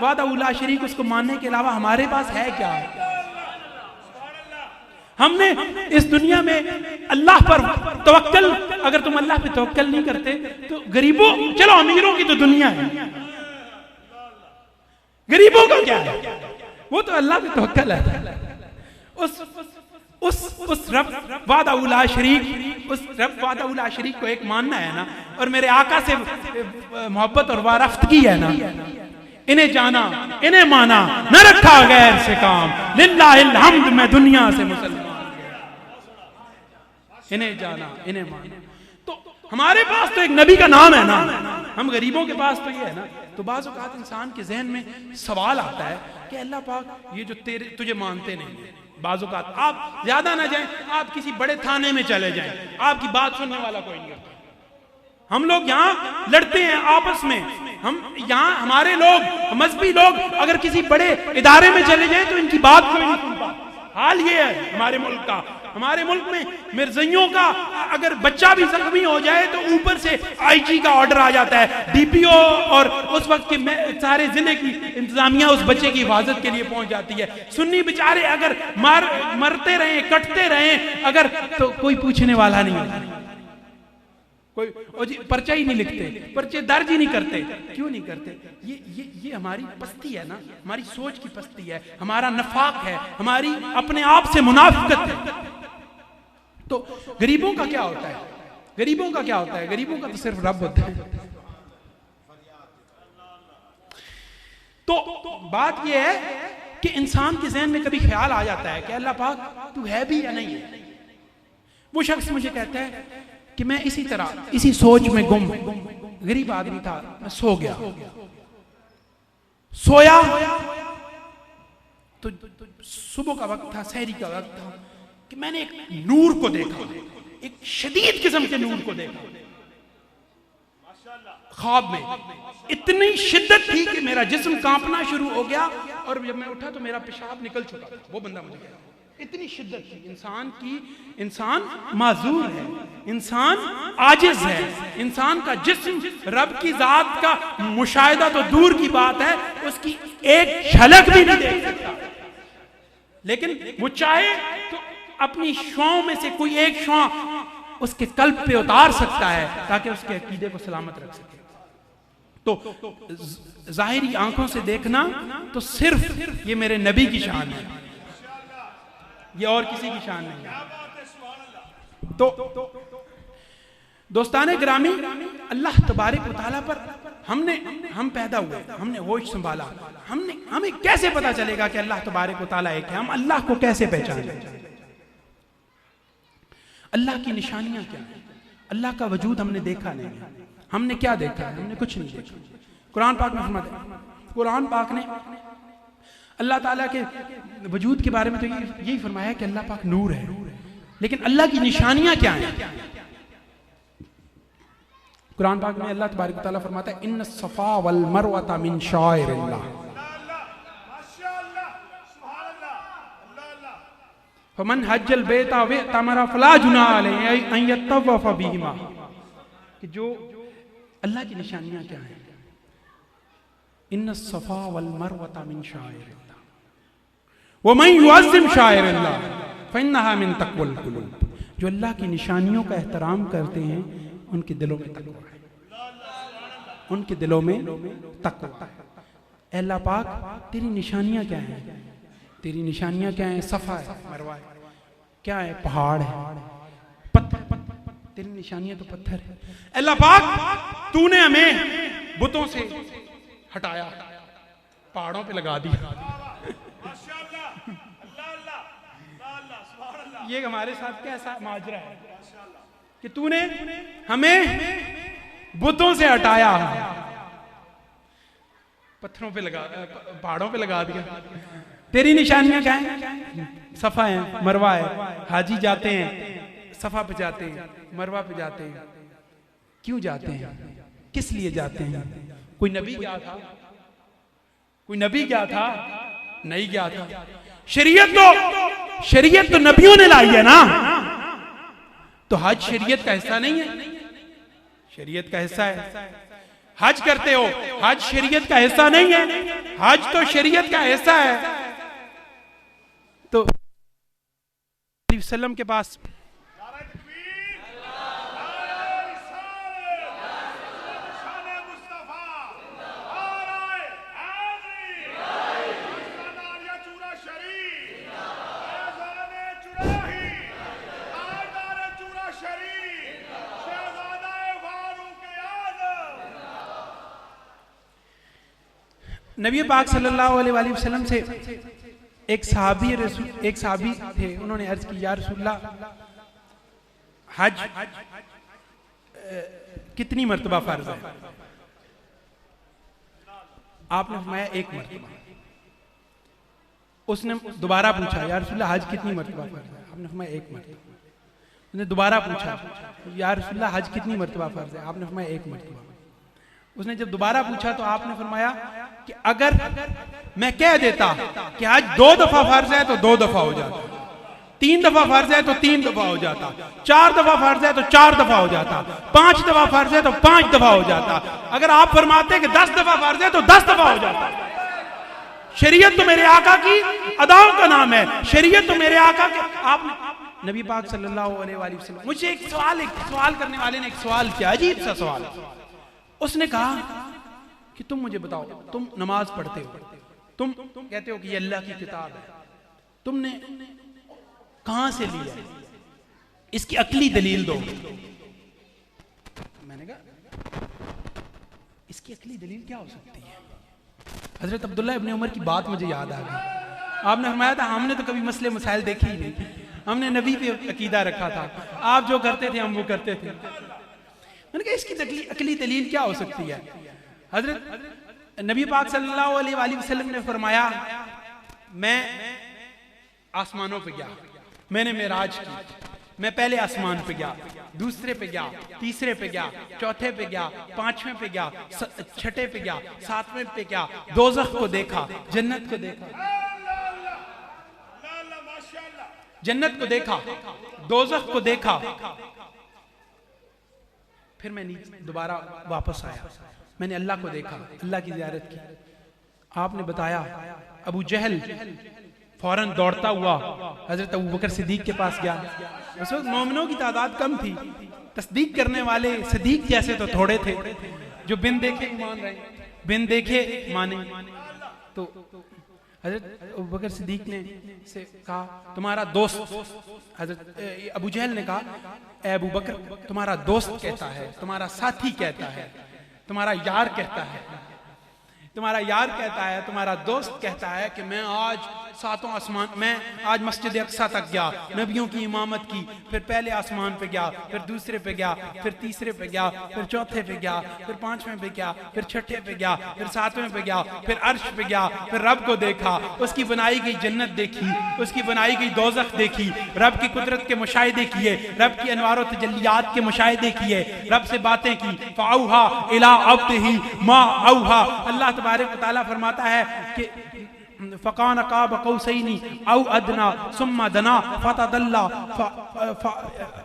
S1: वादा उला शरीक उसको मानने के अलावा हमारे पास है क्या? हमने इस दुनिया में अल्लाह पर तवक्कल, अगर तुम अल्लाह पे तवक्कल नहीं करते तो गरीबों, चलो अमीरों की तो दुनिया है, गरीबों का क्या है? वो तो अल्लाह पे तवक्कल है। उस रब वादा उला शरीक को एक मानना है ना, और मेरे आका से मोहब्बत और वारफ्तगी है ना, इन्हें जाना, इन्हें माना, न रखा गैर से काम, लिल्लाहिल हम्द, मैं दुनिया से मुसलमान, इन्हें जाना, इन्हें माना। तो हमारे पास तो एक नबी का नाम है ना, हम गरीबों के पास तो ये है ना। तो बाज़ औक़ात इंसान के जहन में सवाल आता है कि अल्लाह पाक ये जो तुझे मानते नहीं है। बाज़ औक़ात आप ज्यादा ना जाएं, आप किसी बड़े थाने में चले जाएं, आपकी बात सुनने वाला कोई नहीं होता। हम लोग यहाँ लड़ते हैं आपस में, हम यहाँ हमारे लोग, मजहबी लोग अगर किसी बड़े इदारे में चले जाएं तो इनकी बात कोई नहीं सुनता। हाल ये है हमारे मुल्क का। हमारे मुल्क में मिर्ज़इयों का अगर बच्चा भी जख्मी हो जाए तो ऊपर से आईजी का ऑर्डर आ जाता है, डीपीओ, और उस वक्त के सारे जिले की इंतजामिया उस बच्चे की हिफाजत के लिए पहुंच जाती है। सुन्नी बेचारे अगर मरते रहे, कटते रहे अगर, तो कोई पूछने वाला नहीं होता, कोई पर्चा ही नहीं लिखते, पर्चे दर्ज ही नहीं करते। क्यों नहीं करते? ये हमारी पस्ती है ना, हमारी सोच की पस्ती है, हमारा नफाक है, हमारी अपने आप से मुनाफिकत है। तो गरीबों का क्या होता है? गरीबों का क्या होता है? गरीबों का तो सिर्फ रब होता है। तो बात यह है कि इंसान के जहन में कभी ख्याल आ जाता है कि अल्लाह पाक तू है भी या नहीं है। वो शख्स मुझे कहता है कि मैं इसी तरह, इसी सोच में गुम, गरीब आदमी था, मैं सो गया, सोया तो सुबह का वक्त था, सहरी का वक्त था, कि मैंने एक नूर को देखा, एक शदीद किस्म के नूर को देखा ख्वाब में। इतनी शिद्दत थी कि मेरा जिस्म कांपना शुरू हो गया, और जब मैं उठा तो मेरा पेशाब निकल चुका था। वो बंदा मुझे कहता, इतनी शिद्दत थी। इंसान माजूर है, इंसान आजिज है, इंसान का जिस्म रब की जात का मुशाहिदा तो दूर की बात है, उसकी एक झलक भी नहीं देख सकता। लेकिन वो चाहे तो अपनी शुआओं में से कोई एक शुआ उसके कल्ब पे उतार सकता है ताकि उसके अकीदे को सलामत रख सके। तो जाहिरी आंखों से देखना तो सिर्फ ये मेरे नबी की शान है। ये और किसी की शान नहीं है। तो दोस्ताने ग्रामी, अल्लाह तबारक व तआला पर हम पैदा हुए, हमने होश संभाला, हमें कैसे पता चलेगा कि अल्लाह तबारक व तआला एक है? हम अल्लाह को कैसे पहचानें? अल्लाह की निशानियां क्या है? अल्लाह का वजूद हमने देखा नहीं है। हमने क्या देखा है? हमने कुछ नहीं देखा। कुरान पाक में फरमाता है, कुरान पाक ने अल्लाह ताला के वजूद के बारे में तो यही फरमाया कि अल्लाह पाक नूर है, लेकिन अल्लाह की निशानियां क्या हैं? कुरान पाक में अल्लाह तबारक व तआला फरमाता है, इन्न सफा वल मरवता मिन शाइरिल्लाह फमन हज्जल बैता व तमरा फला जुनाह अलैहि अन यतवफ बिहिमा। कि जो अल्लाह की निशानियां क्या हैं? इन्न सफा वल मरवता मिन शाइरिल्लाह व मन युअज़्ज़िम शाइरिल्लाह फइन्नहा मिन तक़वल क़ुलूब। जो अल्लाह की निशानियों का एहतराम करते हैं उनके दिलों में तक़वा है, उनके दिलों में तक़वा है। अल्लाह पाक तेरी निशानियां क्या हैं? तेरी निशानियां क्या हैं? सफा है, मरवा है, क्या है? पहाड़ है, पत्थर। तेरी निशानियां तो पत्थर है। अल्लाह पाक तूने हमें बुतों से हटाया, पहाड़ों पे लगा दिया। ये हमारे साथ कैसा माजरा है कि तूने हमें बुतों से हटाया, पत्थरों पे लगा, पहाड़ों पे लगा दिया। तेरी निशानियां क्या हैं? सफा है, मरवा है। हाजी जाते हैं, सफा पे जाते हैं, मरवा पे जाते हैं। क्यों जाते हैं? किस लिए जाते हैं? कोई नबी गया था? कोई नबी गया था? नहीं गया था। शरीयत तो नबियों ने लाई है ना। तो हज शरीयत का हिस्सा नहीं है? शरीयत का हिस्सा है। हज करते हो, हज शरीयत का हिस्सा नहीं है? हज तो शरीयत का हिस्सा है। तो वसल्लम के पास नबी पाक सल्लल्लाहु अलैहि वसल्लम से एक सहाबी थे। उन्होंने अर्ज की, या रसूलल्लाह हज कितनी मर्तबा फर्ज है? आपने फरमाया एक मर्तबा। उसने दोबारा पूछा, या रसूलल्लाह हज कितनी मर्तबा फर्ज है? आपने फरमाया एक मर्तबा। उसने दोबारा पूछा, या रसूलल्लाह हज कितनी मर्तबा फर्ज है? आपने फरमाया एक मर्तबा। उसने जब दोबारा पूछा तो आपने फरमाया कि अगर मैं कह देता कि आज 2 दफा फर्ज है तो 2 दफा हो जाता, 3 दफा फर्ज है तो 3 दफा हो जाता, 4 दफा फर्ज है तो 4 दफा हो जाता, 5 दफा फर्ज है तो 5 दफा हो जाता। अगर आप फरमाते कि 10 दफा फर्ज है तो 10 दफा हो जाता। शरीयत तो मेरे आका की अदाओं का नाम है। शरीयत तो मेरे आका के। आपने नबी पाक सल्लल्लाहु अलैहि वसल्लम, मुझे एक सवाल करने वाले ने एक सवाल किया, अजीब सा सवाल। उसने कहा कि तुम मुझे बताओ, तुम नमाज पढ़ते हो, तुम कहते हो कि ये अल्लाह की किताब है, तुमने कहां से लिया? इसकी अकली दलील दो। मैंने कहा इसकी अकली दलील क्या हो सकती है? हजरत अब्दुल्लाह इब्ने उमर की बात मुझे याद आ गई। आपने फरमाया था हमने तो कभी मसले मसाइल देखे ही नहीं, हमने नबी पे अकीदा रखा था, आप जो करते थे हम वो करते थे। मैंने कहा इसकी अकली दलील क्या हो सकती है? हजरत नबी पाक सल्लल्लाहु अलैहि वसल्लम ने फरमाया, मैं आसमानों पे गया, मैंने मेराज की, मैं पहले आसमान पे गया, दूसरे पे गया, तीसरे पे गया, चौथे पे गया, पांचवें पे गया, छठे पे गया, सातवें पे गया, दोज़ख को देखा, जन्नत को देखा, जन्नत को देखा, दोज़ख को देखा। फिर मैं दोबारा वापस आया, मैंने अल्लाह को देखा, अल्लाह की ज़ियारत की। आपने बताया अबू जहल फौरन दौड़ता हुआ हजरत अबू बकर सिद्दीक के पास गया। उस वक्त मोमिनों की तादाद कम थी, तस्दीक करने वाले सिद्दीक जैसे तो थोड़े थे, जो बिन देखे मान रहे, बिन देखे माने। तो हजरत अबू बकर सिद्दीक ने से कहा तुम्हारा दोस्त, हजरत अबू जहल ने कहा ए अबू बकर तुम्हारा दोस्त कहता है, तुम्हारा साथी कहता है, तुम्हारा यार कहता है, तुम्हारा यार कहता है, तुम्हारा दोस्त कहता है कि मैं आज सातों आसमान, मैं आज मस्जिद अक्सा तक गया, नबियों की इमामत की, फिर पहले आसमान पे गया, फिर दूसरे पे गया, फिर तीसरे पे गया, फिर चौथे पे गया, फिर पांचवें पे गया, फिर छठे पे गया, फिर सातवें पे गया, फिर अर्श पे गया, फिर रब को देखा, उसकी बनाई गई जन्नत देखी, उसकी बनाई गई दोज़ख देखी, रब की कुदरत के मुशाहिदे किए, रब की अनवार व तजल्लियात के मुशाहिदे किए, रब से बातें की। फ़अौहा इला अब्दिही मा औहा, अल्लाह तबारक व तआला फरमाता है कि फ़कान क़ाब क़ौसैनी औ अदना सुम्मा दना फ़तदल्ला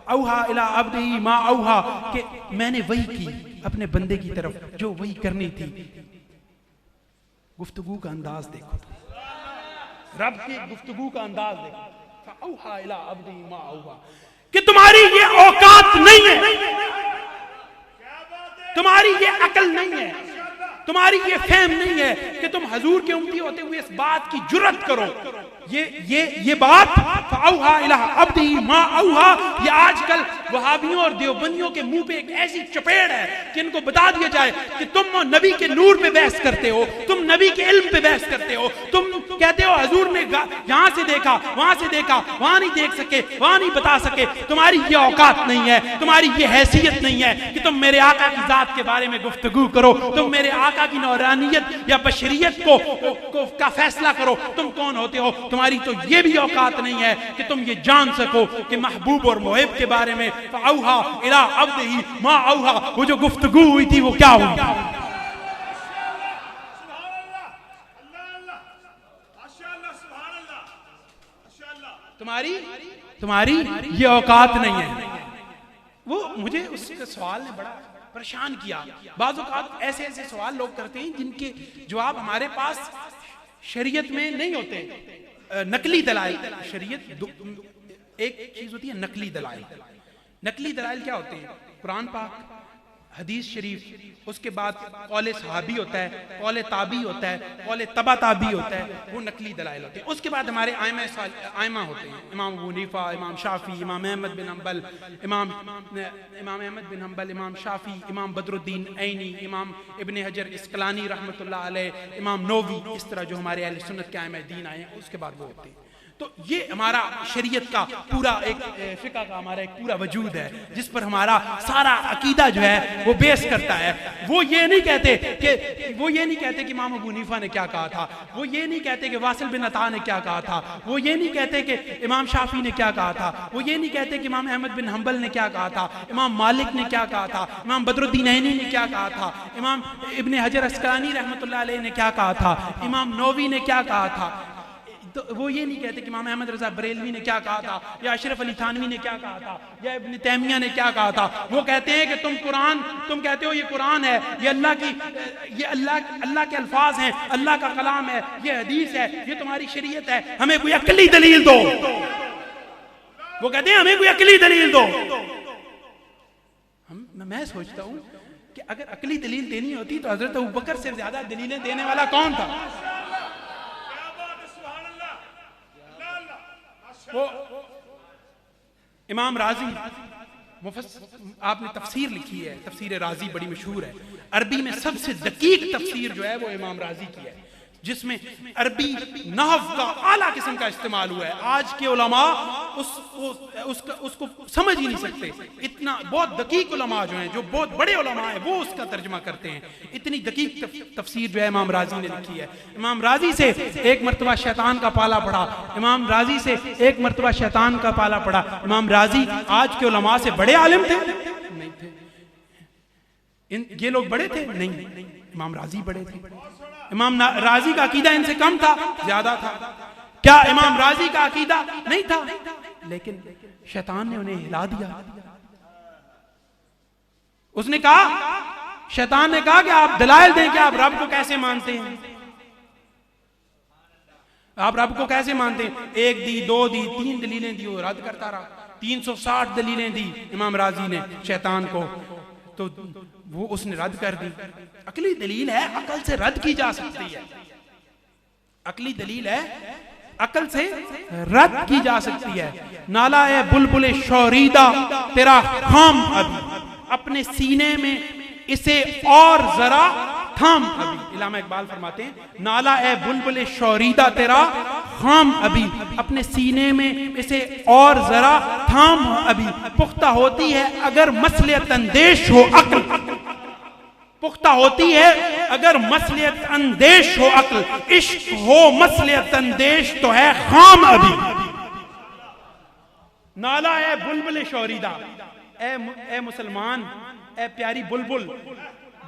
S1: औहा इला अब्दिही मा औहा, कि मैंने वही की अपने बंदे की तरफ जो वही करनी थी। गुफ्तगू का अंदाज देखो, रब की गुफ्तगू का अंदाज देखो। फ़औहा इला अब्दिही मा औहा, कि तुम्हारी ये औकात नहीं है, तुम्हारी ये अकल नहीं है, तुम्हारी ये फहम नहीं है कि तुम हजूर के उम्मती होते हुए इस बात की जुर्रत करो। ये बात फ़औहा इला अब्दिही मा औहा, ये आजकल वहाबियों और देवबंदियों के मुंह पे एक ऐसी चपेड़ है कि इनको बता दिया जाए कि तुम नबी के नूर पे बहस करते हो, तुम नबी के इल्म पे बहस करते हो, तुम कहते हो हजूर ने यहां से देखा, वहां से देखा, वहां नहीं देख सके, वहां नहीं बता सके। तुम्हारी ये औकात नहीं है, तुम्हारी ये हैसियत नहीं है कि तुम मेरे आका की जात के बारे में गुफ्तगू करो, तुम मेरे आका की नौरानियत या बशरियत का फैसला करो। तुम कौन होते हो? तुम्हारी तो ये भी औकात नहीं है कि तुम ये जान सको कि महबूब और मुहिब के बारे में फ़औहा इला अब्दिही मा औहा, वो जो गुफ्तगू हुई थी वो क्या हुई थी। तुम्हारी ये औकात नहीं है। वो मुझे उसके सवाल ने बड़ा परेशान किया। बाज़ औक़ात ऐसे ऐसे सवाल लोग करते हैं जिनके जवाब हमारे पास शरीयत में नहीं होते। नकली दलाइल, शरीयत एक चीज होती है नकली दलाइल। नकली दलाइल क्या होते हैं? कुरान पाक, हदीस शरीफ, उसके बाद कौले सहाबी होता है, कौले ताबी होता है, कौले तबा ताबी होता है, वो नकली दलाइल होते हैं। उसके बाद हमारे आइमा होते हैं, इमाम अबू हनीफा, इमाम शाफी, इमाम अहमद बिन हम्बल, इमाम शाफी, इमाम बदरुद्दीन ऐनी, इमाम इब्ने हजर इस्कलानी रहमतुल्लाह अलैह, इमाम नौवी, इस तरह जो हमारे अहले सुन्नत के आइमा दीन आए हैं, उसके बाद वो होते हैं। तो ये हमारा शरीयत का पूरा एक फिक़्ह का हमारा एक पूरा वजूद है जिस पर हमारा सारा अकीदा जो है वो बेस करता है। वो ये नहीं कहते कि इमाम अबू हनीफा ने क्या कहा था, वो ये नहीं कहते कि वासिल बिन अता ने क्या कहा था, वो ये नहीं कहते कि इमाम शाफी ने क्या कहा था, वो ये नहीं कहते कि इमाम अहमद बिन हम्बल ने क्या कहा था, इमाम मालिक ने क्या कहा था, इमाम बदरुद्दीन ऐनी ने क्या कहा था, इमाम इब्ने हजर अस्कलानी रहमतुल्लाह अलैह ने क्या कहा था, इमाम नौवी ने क्या कहा था। तो वो ये नहीं कहते कि इमाम अहमद रज़ा बरेलवी ने क्या कहा था, या अशरफ अली थानवी ने क्या कहा था, या इब्न तैमिया ने क्या कहा था। वो कहते हैं कि तुम कहते हो ये कुरान है, ये अल्लाह के अल्फाज हैं, अल्लाह का कलाम है, ये हदीस है, ये तुम्हारी शरीयत है, हमें कोई अकली दलील दो। वो कहते हैं हमें कोई अकली दलील दो। मैं सोचता हूँ कि अगर अकली दलील देनी होती तो हजरत अबू बकर से ज्यादा दलीलें देने वाला कौन था? वो इमाम राजी, आपने तफसीर लिखी है, तफसीर राजी बड़ी मशहूर है। अरबी में सबसे दकीक तफसीर जो है वो इमाम राजी की है, जिसमें अरबी नहव का आला किस्म का इस्तेमाल हुआ है। आज के उलमा उसको समझ ही नहीं सकते। इतना बहुत दकीक उलमा जो हैं, जो बहुत बड़े उलमा हैं, वो उसका तर्जमा करते हैं। इतनी दकीक तफसीर जो है इमाम राजी ने लिखी है। इमाम राजी से एक मरतबा शैतान का पाला पड़ा, इमाम राजी से एक मरतबा शैतान का पाला पड़ा। इमाम राजी आज के उलमा से बड़े आलिम थे? नहीं थे। ये लोग बड़े थे? नहीं, इमाम राजी बड़े थे। इमाम राजी का अकीदा इनसे कम था? ज्यादा था। क्या इमाम राजी का अकीदा नहीं था? लेकिन शैतान ने उन्हें हिला दिया। उसने कहा, शैतान ने कहा कि आप दलाइल दें कि आप रब को कैसे मानते हैं, आप रब को कैसे मानते हैं। एक दी, दो दी, तीन दलीलें दी, वो रद्द करता रहा। 360 दलीलें दी इमाम राजी ने शैतान को, तो वो उसने रद्द कर दी। अकली दलील है, अकल से रद्द की जा सकती है। अकली दलील है, अकल से रद्द की जा सकती है। नाला है बुलबुल शौरीदा तेरा खाम अभी, अपने सीने में इसे और जरा थाम अभी। इलामा इकबाल फरमाते हैं, नाला ए बुलबुल शौरीदा तेरा खाम अभी, अपने सीने में इसे और जरा थाम अभी। पुख्ता होती है अगर मसलियत अंदेश हो अक्ल, पुख्ता होती है अगर मसलियत अंदेश हो अक्ल, इश्क हो मसलियत अंदेश तो है खाम अभी। नाला है बुलबुल शौरीदा, ए मुसलमान, ए प्यारी बुलबुल,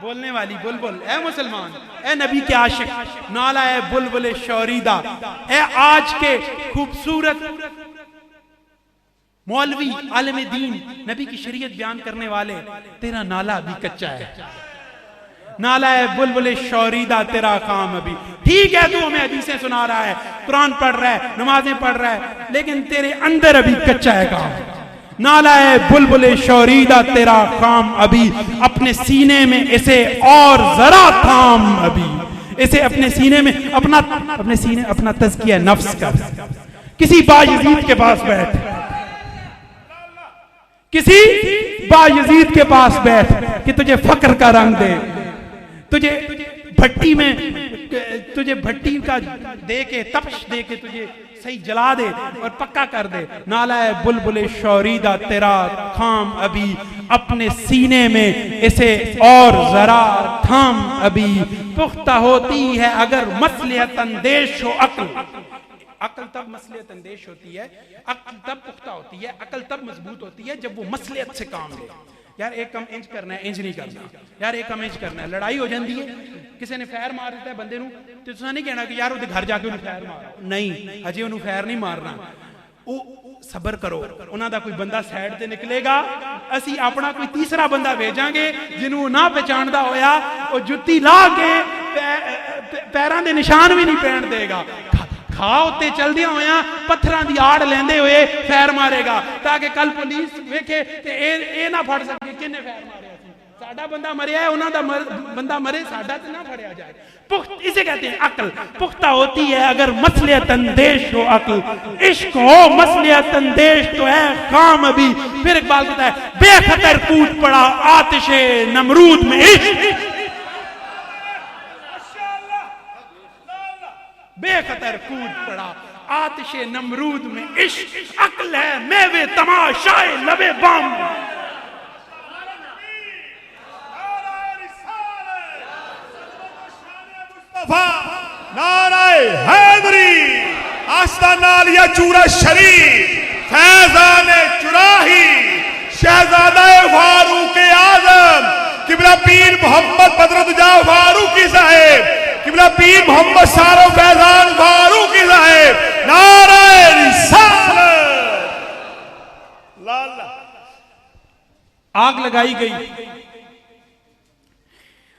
S1: बोलने वाली बुलबुल, ए मुसलमान, ए नबी के आशिक, नाला है बुलबुल शौरीदा, ए आज के खूबसूरत मौलवी आलिम दीन, नबी की शरीयत बयान करने वाले, तेरा नाला अभी कच्चा है। नाला है बुलबुल शौरीदा तेरा काम अभी। ठीक है, तू हमें हदीसें सुना रहा है, कुरान पढ़ रहा है, नमाजें पढ़ रहा है, लेकिन तेरे अंदर अभी कच्चा है काम। नाला है बुलबुल शौरीदा तेरा काम अभी, अपने सीने में इसे और जरा थाम अभी। इसे अपने सीने में अपना तज़किया नफ्स कर। किसी बायजीद के पास बैठ, किसी बायजीद के पास बैठ कि तुझे फक्र का रंग दे, तुझे भट्टी का दे के, तपश दे के तुझे सही जला दे और पक्का कर दे। नाला है बुलबुल शौरीदा तेरा खाम अभी, अपने सीने में इसे और जरा थाम अभी। पुख्ता होती है अगर मसलियत अंदेश हो अक्ल, अक्ल तब मसलियत अंदेश होती है, अक्ल तब पुख्ता होती है, अक्ल तब मजबूत होती है जब वो मसलियत से काम ले। यार एक कम इंच करना है, इंच नहीं करना, यार एक कम इंच करना है, लड़ाई हो जाती है, किसी ने फैर मार दिता है बंदे नूं, ते तुसां नहीं कहना कि यार उहदे घर जाके उन्हें फैर मारो, नहीं, अजे उन्हें फैर नहीं मारना। सबर करो, उन्हां दा कोई बंदा साइड ते निकलेगा, असी अपना कोई तीसरा बंदा भेजांगे जिन्हों ना पहचानदा होया, वो जुत्ती ला के पैरां दे निशान भी नहीं पैण देगा, खा उत्ते चलदियां होया पत्थरां दी आड़ लेंदे हुए फैर मारेगा, ताकि कल पुलिस वेखे ते ए ना फड़ सके किन्ने फैर मारे। साडा बंदा मरिया है, उन्हां दा बंदा मरे, साडा ते ना फड़िया जाए। इसे कहते हैं अक्ल। पुख्ता होती है अगर मसलियत अंदेश हो अक्ल, इश्क हो मसलियत अंदेश तो है काम अभी। फिर इकबाल कहता है, बेखतर कूद पड़ा आतिशे नमरूद में इश्क, बेखतर कूद पड़ा आतिशे नमरूद में इश्क, अक्ल है मेवे तमाशाए लबे बम।
S2: नाराए हैदरी आस्ताना लिया चूरा शरीफ, फैजाने चुराही शहजादा फारूक आजम, किबला पीर मोहम्मद बदरुद्दोजा फारूकी साहेब, किबला पीर मोहम्मद सारो फैजान फारूकी साहेब, नाराए रिसालत। लाला
S1: आग लगाई गई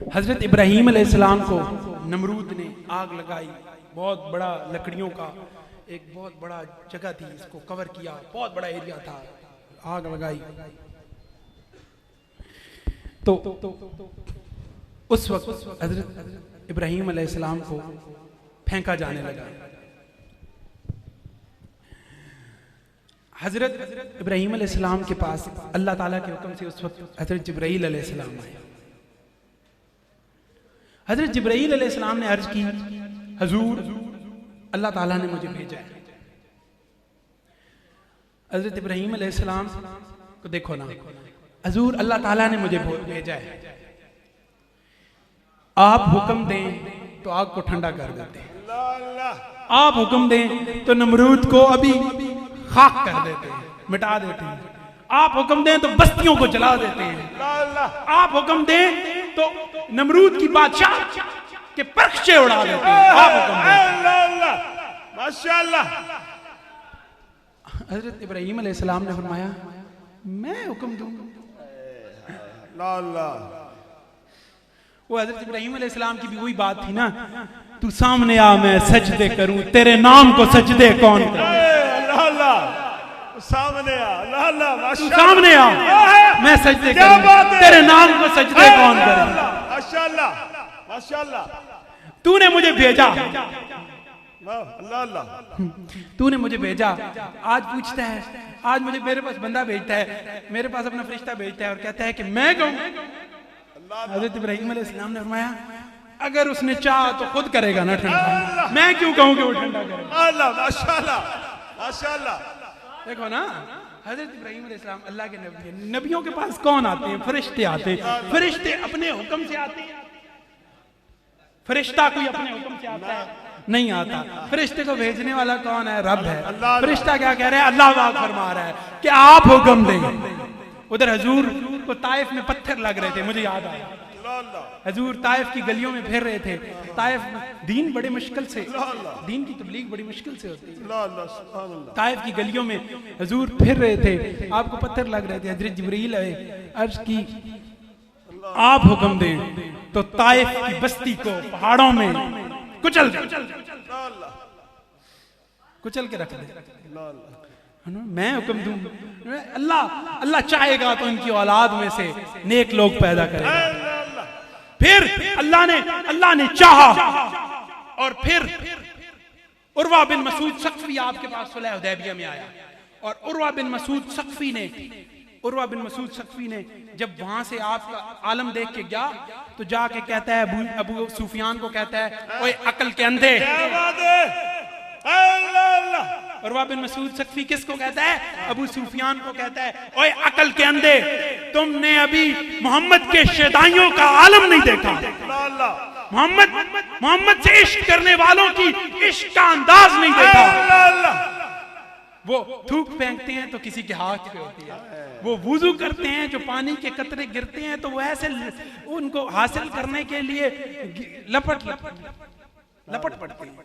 S1: हजरत इब्राहीम अलैहिस्सलाम को, नमरूद ने आग लगाई। बहुत बड़ा लकड़ियों का एक बहुत बड़ा जगह थी, इसको कवर किया, बहुत बड़ा एरिया था, आग लगाई। तो उस वक्त हजरत इब्राहीम अलैहिस्सलाम को फेंका जाने लगा। हजरत इब्राहीम अलैहिस्सलाम के पास अल्लाह ताला के हुक्म से उस वक्त हजरत जिब्राईल अलैहिस्सलाम आए। हजरत जिब्राईल अलैहिस्सलाम ने अर्ज की, हजूर अल्लाह ताला ने मुझे भेजा है। हजरत इब्राहीम अलैहिस्सलाम को देखो ना, हजूर अल्लाह ताला ने मुझे भेजा है, आप हुक्म दें तो आग को ठंडा कर देते हैं, आप हुक्म दें तो नमरूद को अभी खाक कर देते हैं, मिटा देते हैं, आप हुक्म दें तो बस्तियों को जला देते हैं, आप हुक्म दें तो नमरूद की बादशाह के परखचे उड़ा देते हैं, आप हुक्म दें।
S2: माशाअल्लाह।
S1: हजरत इब्राहीम अलैहिस्सलाम ने फरमाया, मैं हुक्म दूंगा। वो हजरत इब्राहीम अलैहिस्सलाम की भी वही बात थी ना, तू सामने आ मैं सजदे करूं, तेरे नाम को सजदे कौन करे।
S2: सामने आ,
S1: तू सामने आ, मैं सजदे करूं, तेरे नाम को सजदे कौन करे।
S2: माशाअल्लाह माशाअल्लाह।
S1: तूने मुझे भेजा,
S2: अल्लाह अल्लाह।
S1: तूने मुझे भेजा, आज पूछता है, आज मुझे मेरे पास बंदा भेजता है, मेरे पास अपना फरिश्ता भेजता है और कहता है कि मैं कहूँ। हज़रत इब्राहीम अलैहिस्सलाम ने फरमाया अगर उसने चाहा तो खुद करेगा ना ठंडा, मैं क्यों कहूँ कि वो ठंडा करेगा।
S2: अल्लाह माशाअल्लाह माशाअल्लाह।
S1: देखो ना, हज़रत इब्राहीम अलैहिस्सलाम अल्लाह के नबी हैं। नबियों के पास कौन आते हैं? फरिश्ते आते हैं। फरिश्ते अपने हुक्म से आते हैं? फरिश्ता कोई अपने हुक्म से आता है? नहीं आता। फरिश्ते को भेजने वाला कौन है? रब है। फरिश्ता क्या कह रहे हैं? अल्लाह पाक फरमा रहा है कि आप हुक्म दें। उधर हजूर को ताइफ में पत्थर लग रहे थे, मुझे याद आया। हजूर ताइफ की गलियों में फिर रहे थे। ताइफ दीन बड़े मुश्किल से, दीन की तबलीग बड़ी मुश्किल से होती है। ताइफ की गलियों में हजूर फिर रहे थे, आपको पत्थर लग रहे थे। हजरत जिब्रील आए, अर्ज की आप हुक्म दें तो ताइफ की बस्ती को पहाड़ों में कुचल के रख दे। मैं हुक्म दूं, अल्लाह चाहेगा तो इनकी औलाद में से नेक लोग पैदा करेगा। फिर अल्लाह ने चाहा और फिर उर्वा बिन मसूद सक़फ़ी आपके पास सुलह हुदैबिया में आया। और उर्वा बिन मसूद सक़फ़ी ने जब वहां से आपका आलम देख के गया तो जाके कहता है अबू सुफियान को कहता है, ओए अकल के अंधे। उर्वा बिन मसूद सक़फ़ी किसको कहता है? अबू सुफियान को कहता है, ओए अकल के अंधे, तुमने अभी मोहम्मद के शैतानियों का आलम नहीं देखा। मोहम्मद से इश्क करने वालों की इश्क का अंदाज नहीं देखा। वो थूक फेंकते हैं तो किसी के हाथ पे होती है, वो वुजू करते हैं जो पानी के कतरे गिरते हैं तो वो ऐसे उनको हासिल करने के लिए लपट पड़ते हैं।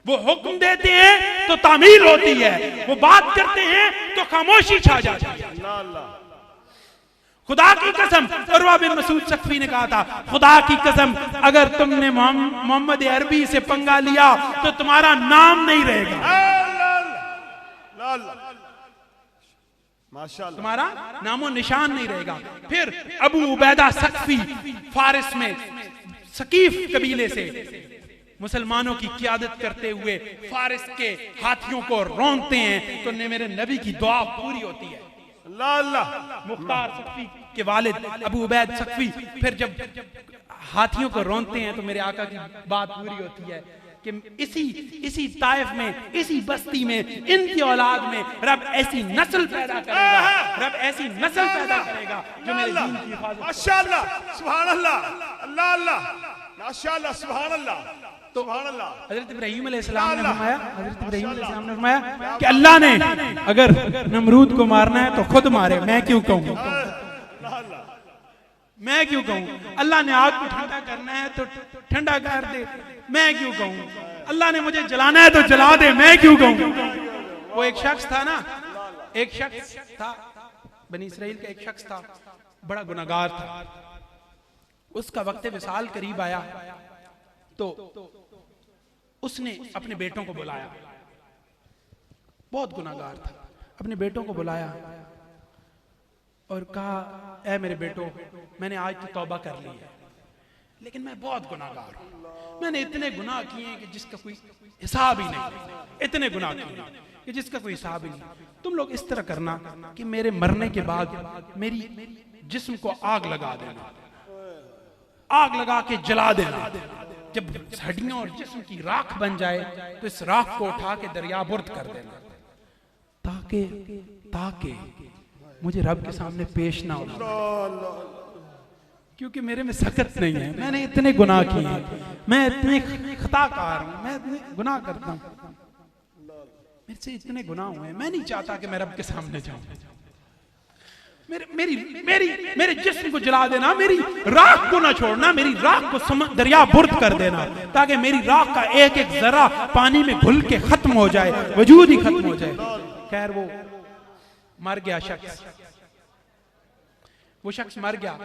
S1: वो हुक्म देते हैं तो तामील होती है, वो बात करते हैं तो खामोशी छा जाती है। खुदा की कसम, उर्वा बिन मसूद सक़फ़ी ने कहा था, खुदा की कसम अगर तुमने मोहम्मद अरबी से पंगा लिया तो तुम्हारा नाम नहीं रहेगा, तुम्हारा नामो निशान नहीं रहेगा। फिर अबू उबैदा सक़फ़ी फारिस में सकीफ कबीले से मुसलमानों की क़ियादत करते हुए फारिस के हाथियों को रौंदते हैं तो मेरे नबी की दुआ पूरी होती है। मुख्तार सक़फ़ी के वालिद अबू उबैद सक़फ़ी फिर जब हाथियों को रौंदते हैं तो मेरे आका की बात पूरी होती है कि इसी ताइफ में, इसी बस्ती में, इनकी औलाद में रब ऐसी नस्ल पैदा करेगा, जो मेरे दीन की हिफाजत।
S2: माशाअल्लाह, सुभान अल्लाह, अल्लाह अल्लाह, माशाअल्लाह, सुभान अल्लाह, सुभान अल्लाह।
S1: हज़रत इब्राहीम अलैहिस्सलाम ने फरमाया कि अल्लाह ने अगर नमरूद को मारना है तो खुद मारे, मैं क्यों कहूँ? अल्लाह ने आग को ठंडा करना है तो ठंडा कर दे, मैं क्यों कहूँ? अल्लाह ने मुझे जलाना है तो जला दे, मैं क्यों कहूँ? वो एक शख्स था बनी इसराइल का, एक शख्स था बड़ा गुनाहगार था। उसका वक्त विसाल करीब आया तो उसने अपने बेटों को बुलाया, बहुत गुनाहगार था, अपने बेटों को बुलाया और कहा, ऐ मेरे बेटो, मैंने आज तो तौबा कर ली है, लेकिन मैं बहुत गुनाहगार हूं। मैंने इतने गुनाह किए हैं कि जिसका कोई हिसाब ही नहीं, इतने गुनाह किए कि जिसका कोई हिसाब ही नहीं। तुम लोग इस तरह करना कि मेरे मरने के बाद मेरी जिस्म को आग लगा देना, आग लगा के जला देना। जब हड्डियां और जिस्म की राख बन जाए तो इस राख को उठा के दरिया बुर्द कर देना, ताकि मुझे रब के सामने पेश ना हो, क्योंकि मेरे में सकत नहीं है। मैंने इतने गुनाह किए हैं, मैं इतने खताकार हूं, मैं इतने गुनाह करता हूं, मेरे से इतने गुनाह हुए हैं, मैं नहीं चाहता कि मैं रब के सामने जाऊं। मेरे जिस्म को जला देना, मेरी राख को ना छोड़ना, मेरी राख को दरिया बुर्द कर देना, ताकि मेरी राख का एक एक जरा पानी में घुल के खत्म हो जाए, वजूद ही खत्म हो जाए। खैर वो मर गया शख्स, वो शख्स मर गया।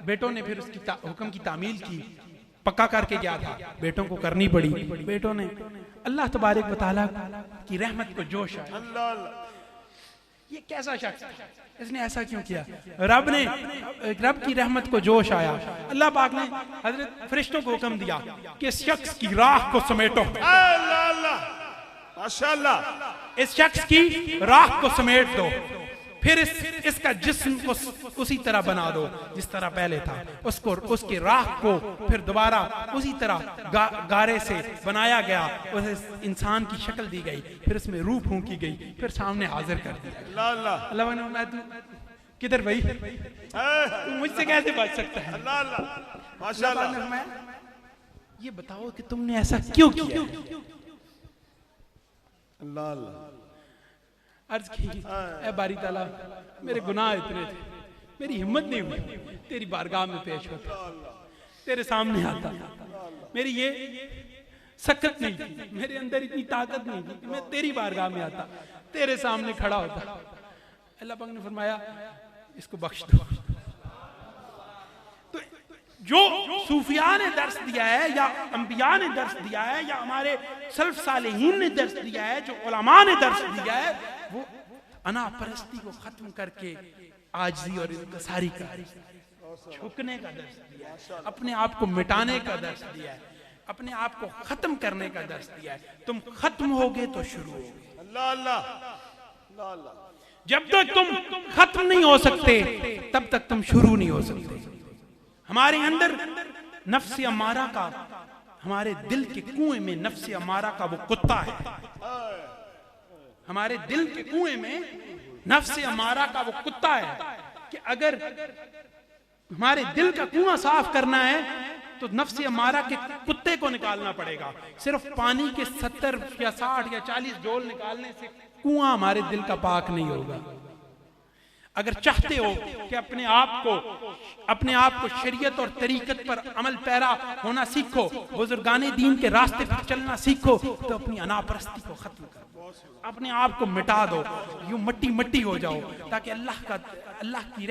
S1: बेटों ने फिर उसकी हुक्म की तामील की, पक्का करके गया था, बेटों को करनी पड़ी। बेटों ने अल्लाह तबारक व तआला की रहमत को जोश आया, ये कैसा शख्स था, इसने ऐसा क्यों किया? रब की रहमत को जोश आया, अल्लाह पाक ने हजरत फरिश्तों को हुक्म दिया कि इस शख्स की राख को समेटो।
S2: अल्लाह अल्लाह माशाअल्लाह।
S1: इस शख्स की राख को समेट दो, फिर इसका जिस्म को उसी तरह बना दो जिस तरह पहले था। उसको उसके राख को फिर दोबारा उसी तरह गारे से बनाया गया, उसे इंसान की शक्ल दी गई, फिर उसमें रूह फूंकी गई, फिर सामने हाजिर कर दिया।
S2: अल्लाह
S1: अल्लाह ने फरमाया, तू किधर भाई, तू मुझसे कैसे बच सकता है?
S2: अल्लाह अल्लाह माशाअल्लाह।
S1: ये बताओ कि तुमने ऐसा क्यों किया?
S2: अल्लाह अल्लाह।
S1: अर्ज की, ऐ बारी ताला, मेरे गुनाह इतने थे, मेरी हिम्मत नहीं हुई तेरी बारगाह में पेश होता, तेरे सामने आता। मेरी ये सकत नहीं थी, मेरे अंदर इतनी ताकत नहीं थी कि मैं तेरी बारगाह में आता, तेरे सामने खड़ा होता। अल्लाह पाक ने फरमाया, इसको बख्श दो। तो जो सूफिया ने दर्श दिया है, या अंबिया ने दर्श दिया है, या हमारे सल्फ सालेहीन ने दर्श दिया है, जो उलमा ने दर्श दिया है, वो अना परस्ती को खत्म करके आजिज़ी और इंकिसारी का, झुकने का दर्श दिया है, अपने आप को मिटाने का दर्श दिया है, अपने आप को खत्म करने का दर्श दिया है। तुम खत्म होगे तो शुरू होगे।
S2: अल्लाह अल्लाह अल्लाह।
S1: जब तक तुम खत्म नहीं हो सकते तब तक तुम शुरू नहीं हो सकते। हमारे अंदर नफ्स अमारा का, हमारे दिल के कुएं में नफ्स अमारा का वो कुत्ता है, हमारे दिल के कुएं में नफ्स अमारा का वो कुत्ता है कि अगर हमारे दिल का कुआं साफ करना है तो नफ्स अमारा के कुत्ते को निकालना पड़ेगा। सिर्फ पानी के 70 या 60 या 40 डोल निकालने से कुआं हमारे दिल का पाक नहीं होगा। अगर चाहते हो कि अपने आप को शरीयत और तरीकत पर अमल पैरा होना सीखो, बुजुर्गाने दीन के रास्ते पर चलना सीखो, तो अपनी अनापरस्ती को खत्म करो, अपने आप को मिटा दो, यूं मट्टी मट्टी हो जाओ, ताकि अल्लाह की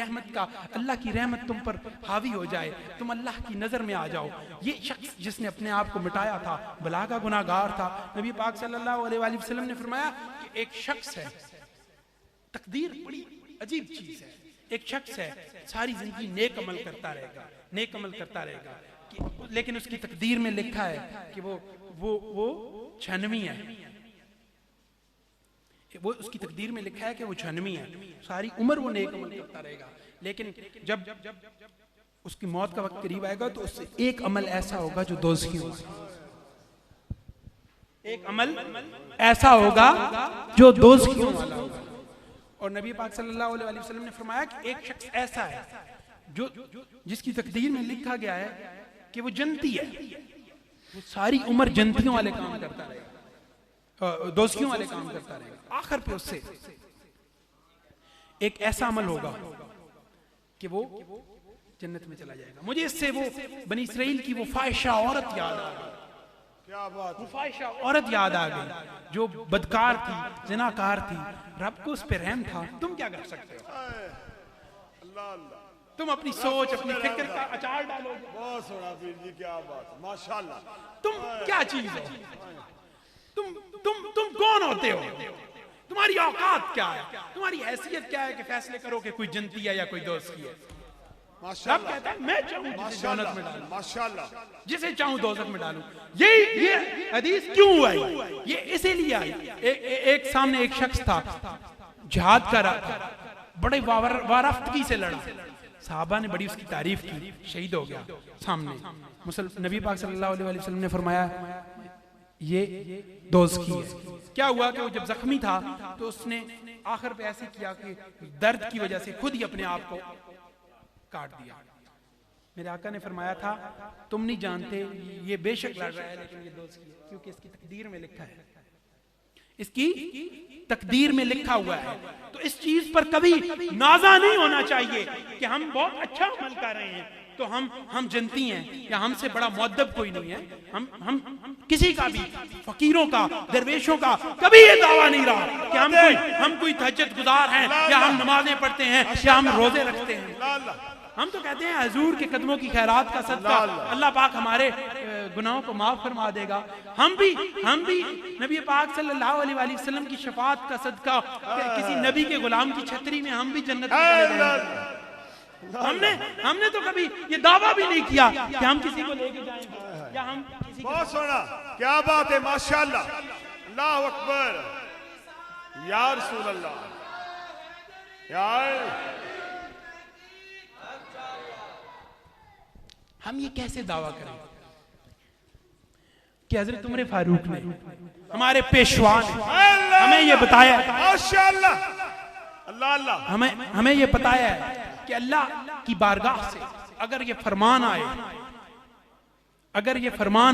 S1: रहमत तुम पर हावी हो जाए, तुम अल्लाह की नजर में आ जाओ। ये शख्स जिसने अपने आप को मिटाया था, बला का गुनाहगार था। नबी पाक सल्लल्लाहु अलैहि वसल्लम ने फरमाया कि एक शख्स है, तकदीर बड़ी अजीब चीज है, एक शख्स है सारी जिंदगी नेक अमल करता रहेगा लेकिन उसकी तकदीर में लिखा है कि वो छनवी है, वो उसकी तकदीर में लिखा है कि वो छनवी है, सारी उम्र वो नेक अमल करता रहेगा, लेकिन जब उसकी मौत का वक्त करीब आएगा तो उससे एक अमल ऐसा होगा जो दोज़खी होगा, एक अमल ऐसा होगा जो दोज़खी वाला होगा। और नबी पाक सल्लल्लाहु अलैहि वसल्लम ने फरमाया कि एक शख्स ऐसा है जो जिसकी तकदीर में लिखा गया है कि वो जन्नती है, वो सारी उम्र जन्नतियों वाले काम करता रहेगा, दोस्तियों वाले काम करता रहेगा, आखिर पे उससे एक ऐसा अमल होगा कि वो जन्नत में चला जाएगा। मुझे इससे वो बनी इसराइल की वो फाहिशा औरत याद आ गई।
S2: क्या बात,
S1: वो फाहिशा औरत याद आ गई जो बदकार थी, जिनाकार थी, रब को उस पे रहम था। तुम क्या कर सकते हो?
S2: अल्लाह अल्लाह।
S1: तुम अपनी सोच, अपनी फिक्र का अचार डालोगे।
S2: बहुत सोना पीर जी, क्या बात, माशाल्लाह।
S1: तुम क्या चीज हो? तुम कौन होते हो? तुम्हारी औकात क्या है? तुम्हारी हैसियत क्या है कि फैसले करो कि कोई जन्नती है या कोई दोस्ती है? रब कहता है मैं चाहूं जिसे जन्नत में डालूं,
S2: माशाल्लाह,
S1: जिसे चाहूं दोज़ख में डालूं। ये हदीस क्यों आई? ये इसीलिए आई। एक सामने एक शख्स था, जिहाद कर रहा था, बड़े वारफ्तगी से लड़ा, साहबा ने बड़ी उसकी तारीफ की, शहीद हो गया सामने। नबी पाक सल्लल्लाहु अलैहि वसल्लम ने फरमाया ये दोज़खी है। क्या हुआ कि वो जब जख्मी था तो उसने आखिर पे ऐसे किया कि दर्द की वजह से खुद ही अपने आप को काट दिया। मेरे आका ने फरमाया था तुम नहीं जानते ये बेशक लड़ रहा है लेकिन ये दोस्त है, क्योंकि इसकी तकदीर में लिखा है, इसकी तकदीर में लिखा हुआ है। तो इस चीज पर कभी नाजा नहीं होना चाहिए कि हम बहुत अच्छा अमल कर रहे हैं तो हम जन्नती हैं या हमसे बड़ा मुअद्दब कोई नहीं है। हम किसी का भी, फकीरों का, दरवेशों का कभी ये दावा नहीं रहा कि हम कोई तहज्जुद गुजार हैं या हम नमाजें पढ़ते हैं या हम रोजे रखते हैं। हम तो कहते हैं हजूर के कदमों की खैरात का सदका अल्लाह पाक हमारे गुनाहों को माफ फरमा देगा। हम भी नबी पाक सल्लल्लाहु अलैहि वसल्लम की शफाअत का सदका किसी नबी के गुलाम की छतरी में हम भी जन्नत में चले जाएंगे। हमने तो कभी ये दावा भी नहीं किया कि हम किसी को लेके जाएंगे या हम किसी
S2: बहुत सोना, क्या बात है, माशाअल्लाह, अल्लाह अकबर, या रसूल अल्लाह, यार
S1: हम ये कैसे दावा करें कि हजरत उमर फारूक ने, हमारे पेशवा ने हमें ये बताया,
S2: माशाअल्लाह, अल्लाह अल्लाह,
S1: हमें ये बताया है कि अल्लाह की बारगाह से अगर ये फरमान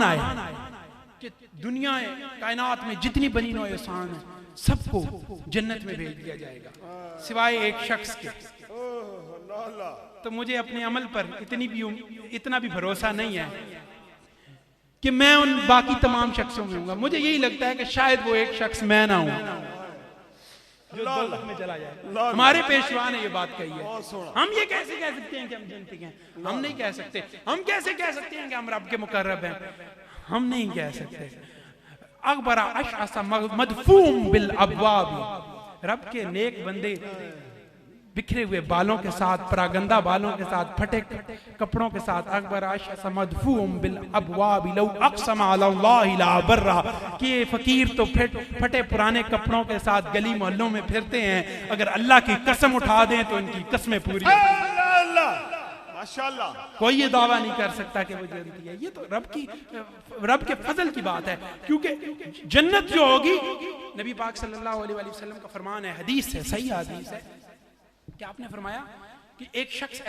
S1: आए कि दुनिया कायनात में जितनी बनी नौ इंसान है सबको जन्नत में भेज दिया जाएगा सिवाय एक शख्स के, तो मुझे अपने अमल पर इतना भी भरोसा नहीं है कि मैं उन बाकी तमाम शख्सों में हूंगा। मुझे यही लगता है कि शायद वो एक शख्स मैं ना हूं जो दोज़ख में चला जाए। हमारे पेशवा ने ये बात कही है। हम ये कैसे कह सकते हैं कि हम जन्नती हैं? हम नहीं कह सकते। हम कैसे कह सकते हैं कि हम रब के मुकर्रब हैं? हम नहीं कह सकते। अकबर अशअस मदफूम बिल अबवाब, रब के नेक बंदे बिखरे हुए बालों के साथ, परागंदा बालों के साथ, फटे कपड़ों के साथ, अकबर अशअस मदफूम बिल अबवाब लौ अक़सम अलल्लाहि ला बर्रा, कि ये फकीर तो फटे पुराने कपड़ों के साथ गली मोहल्लों में फिरते हैं, अगर अल्लाह की कसम उठा दें तो इनकी कसमें पूरी।
S2: माशाअल्लाह,
S1: कोई ये दावा नहीं कर सकता कि वो जन्नती है। ये तो रब के फजल की बात है, क्योंकि जन्नत जो होगी, नबी पाक सल्लल्लाहु अलैहि वसल्लम का फरमान है, हदीस है, सही हदीस है, कि आपने फरमाया कि एक शख्स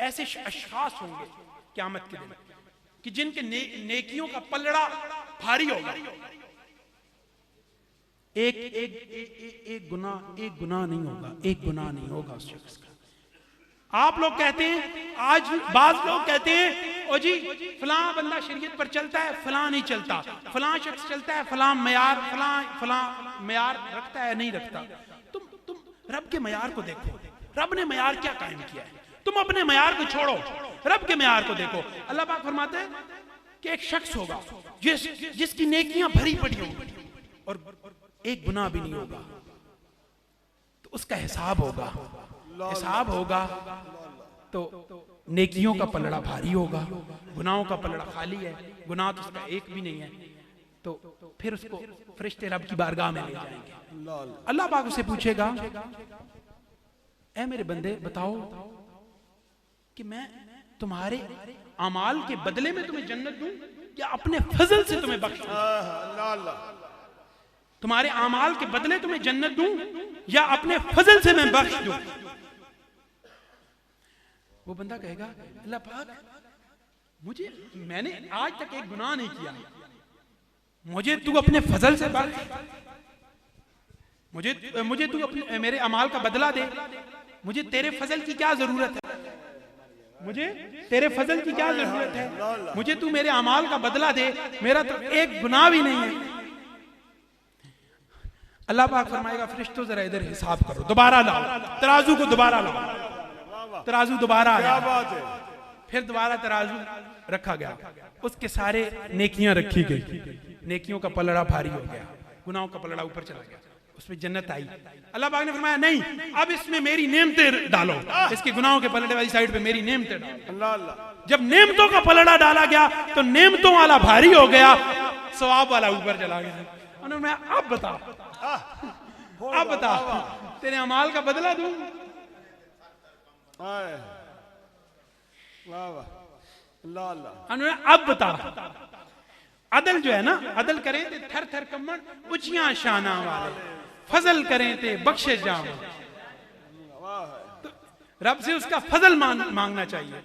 S1: ऐसे अशखास होंगे क़यामत के दिन कि जिनके नेकियों का पलड़ा भारी होगा। एक गुनाह नहीं होगा, एक गुनाह नहीं होगा उस शख्स का। आप लोग कहते हैं, आज बाज लोग कहते हैं, ओ जी फलां बंदा शरीयत पर चलता है, फलां नहीं चलता, फलां शख्स चलता है, फलां मयार रखता है, नहीं रखता। तुम रब के मयार को देखो, रब ने मयार क्या कायम किया है? तुम अपने मयार को छोड़ो, रब के मयार को देखो। अल्लाह पाक फरमाते हैं कि एक शख्स होगा जिसकी नेकियां भरी पड़ी होंगी और एक गुनाह भी नहीं होगा, तो उसका हिसाब होगा तो नेकियों का पलड़ा भारी होगा, गुनाहों का पलड़ा खाली है, गुनाह तो उसका एक भी नहीं है। तो फिर उसको फरिश्ते रब की बारगाह में ले जाएंगे। अल्लाह पाक उसे पूछेगा, ऐ मेरे बंदे बताओ कि मैं तुम्हारे अमाल के बदले में तुम्हें जन्नत दूं या अपने फजल से तुम्हें बख्श दूं? तुम्हारे अमाल के बदले तुम्हें जन्नत दूं या अपने फजल से मैं बख्श दूं? वो बंदा कहेगा, अल्लाह पाक मैंने आज तक एक गुनाह नहीं किया, मुझे तू अपने फजल से बख्श, मुझे तू अपने मेरे अमाल का बदला दे, मुझे तेरे फजल की क्या जरूरत है, मुझे तू मेरे अमाल का बदला दे, मेरा तो एक गुनाह भी नहीं है। अल्लाह पाक फरमाएगा, फरिश्तों जरा इधर हिसाब करो, दोबारा लाओ तराजू को, दोबारा लाओ तराजू, दोबारा आया, फिर दोबारा तराजू रखा गया, उसके सारे नेकियां रखी गई, नेकियों का पलड़ा भारी हो गया, गुनाहों का पलड़ा ऊपर चला गया, उसमें जन्नत आई। अल्लाह पाक ने फरमाया, नहीं, अब इसमें मेरी नेमतें डालो, इसके गुनाहों के पलड़े वाली साइड पे मेरी नेमतें डालो। जब नेमतों का पलड़ा डाला गया तो नेमतों वाला भारी हो गया, सवाब वाला ऊपर चला गया। उन्होंने, अब बता तेरे अमाल का बदला दूं? अब बता। अदल जो है ना, अदल करें ते थर थर कमन उचियां शाना वाले, फजल करें ते बख्शे जाओ। तो रब से उसका फजल मांगना चाहिए।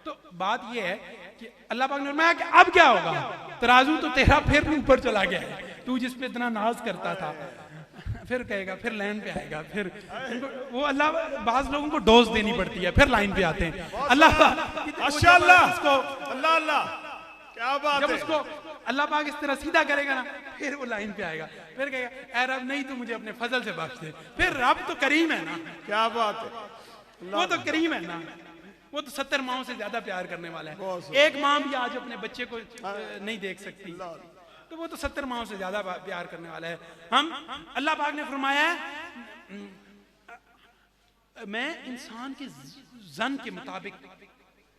S1: तो बात यह है कि अल्लाह पाक ने फरमाया कि अब क्या होगा, तराजू तो तेरा फिर ऊपर चला गया है, तू जिस पे इतना नाज करता था, फिर कहेगा, फिर लाइन पे आएगा, फिर वो अल्लाह, बाज लोगों को डोज देनी पड़ती है, फिर लाइन पे आते हैं। अल्लाह उसको, अल्लाह क्या बात है, जब उसको अल्लाह पाक इस तरह सीधा करेगा ना, फिर वो लाइन पे आएगा, फिर कहेगा, ऐ रब नहीं, तू मुझे अपने फजल से बख्श दे। फिर रब तो करीम है ना, क्या बात है, वो तो करीम है ना, वो तो 70 माओं से ज्यादा प्यार करने वाला है।
S2: बहुत
S1: एक माँ भी आज अपने बच्चे को नहीं देख सकती, तो वो तो 70 माओं से ज्यादा प्यार करने वाला है। हम अल्लाह पाक ने फरमाया है मैं इंसान के जन के मुताबिक,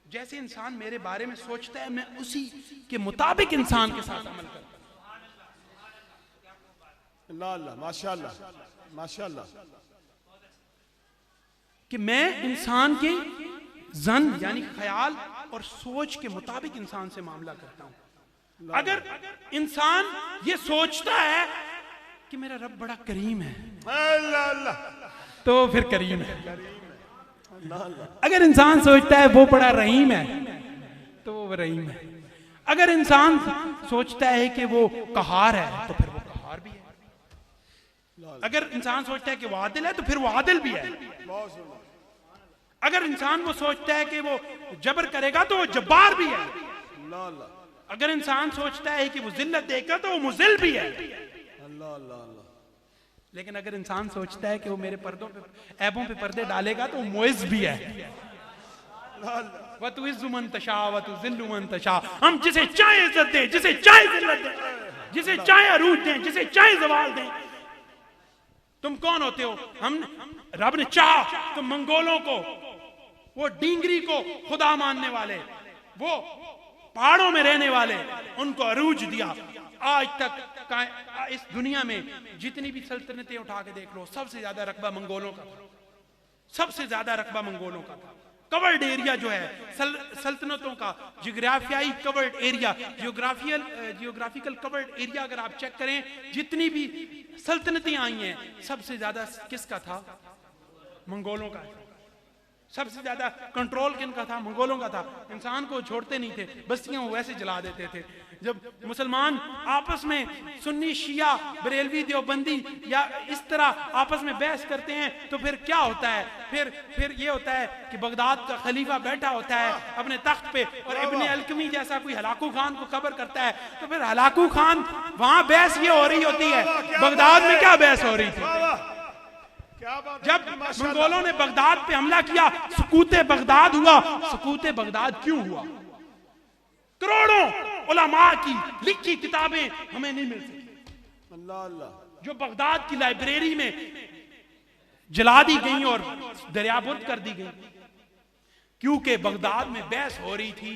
S1: जैसे इंसान मेरे बारे में सोचता है मैं उसी के मुताबिक इंसान के साथ अमल करता हूं।
S2: अल्लाह माशाअल्लाह माशाअल्लाह,
S1: कि मैं इंसान के जन यानी ख्याल और सोच के मुताबिक इंसान से मामला करता हूं। अगर इंसान ये सोचता है कि मेरा रब बड़ा करीम है,
S2: अल्लाह अल्लाह,
S1: तो फिर करीम है। अगर इंसान सोचता है वो बड़ा रहीम है, तो वो रहीम है। अगर इंसान सोचता है कि वो कहार है, तो फिर वो कहार भी है। अगर इंसान सोचता है कि वो आदिल है, तो फिर वो आदिल भी है। अगर इंसान वो सोचता है कि वो जबर करेगा, तो वो जब्बार भी है। अगर इंसान सोचता है कि वो जिल्लत देगा, तो वो मुजिल भी है। लेकिन अगर इंसान सोचता है कि वो मेरे पर्दों पे, ऐबों पे पर्दे डालेगा, तो वो मुइज़ भी है। वतु इज़्ज़ु मन तशा वतु ज़िल्लु मन तशा, हम जिसे चाहे इज्जत दें, जिसे चाहे जिल्लत दें, जिसे चाहे अरूज दें, जिसे चाहे ज़वाल दें। तुम कौन होते हो? हम रब ने चाहा तो मंगोलों को, वो डींगरी को खुदा मानने वाले, वो पहाड़ों में रहने वाले, उनको अरूज दिया। आज तक इस दुनिया में जितनी भी सल्तनतें उठा के देख लो, सबसे ज्यादा रकबा मंगोलों का था। सबसे ज्यादा रकबा मंगोलों का था। कवर्ड एरिया जो है सल्तनतों का, जियोग्राफियाई covered area, geographical covered area अगर आप चेक करें, जितनी भी सल्तनतें आई हैं, सबसे ज्यादा किसका था? मंगोलों का। सबसे ज्यादा कंट्रोल किनका था? मंगोलों का था। इंसान को छोड़ते नहीं थे, बस्तियां वैसे जला देते थे। जब मुसलमान आपस में सुन्नी शिया बरेलवी देवबंदी या इस तरह आपस में बहस करते हैं, तो फिर क्या होता है? फिर ये होता है कि बगदाद का खलीफा बैठा होता है अपने तख्त पे, और इब्ने अलकमी जैसा कोई हलाकू खान को खबर करता है, तो फिर हलाकू खान वहां बहस ये हो रही होती है, बगदाद में क्या बहस हो रही थी? जब मंगोलों ने बगदाद पे हमला किया, सुकूते बगदाद हुआ। सुकूते बगदाद क्यों हुआ? करोड़ों उलमा की लिखी किताबें हमें नहीं मिल सकती,
S2: अल्लाह अल्लाह,
S1: जो बगदाद की लाइब्रेरी में जला दी गई और दरियाबुर्द कर दी गई, क्योंकि बगदाद में बहस हो रही थी।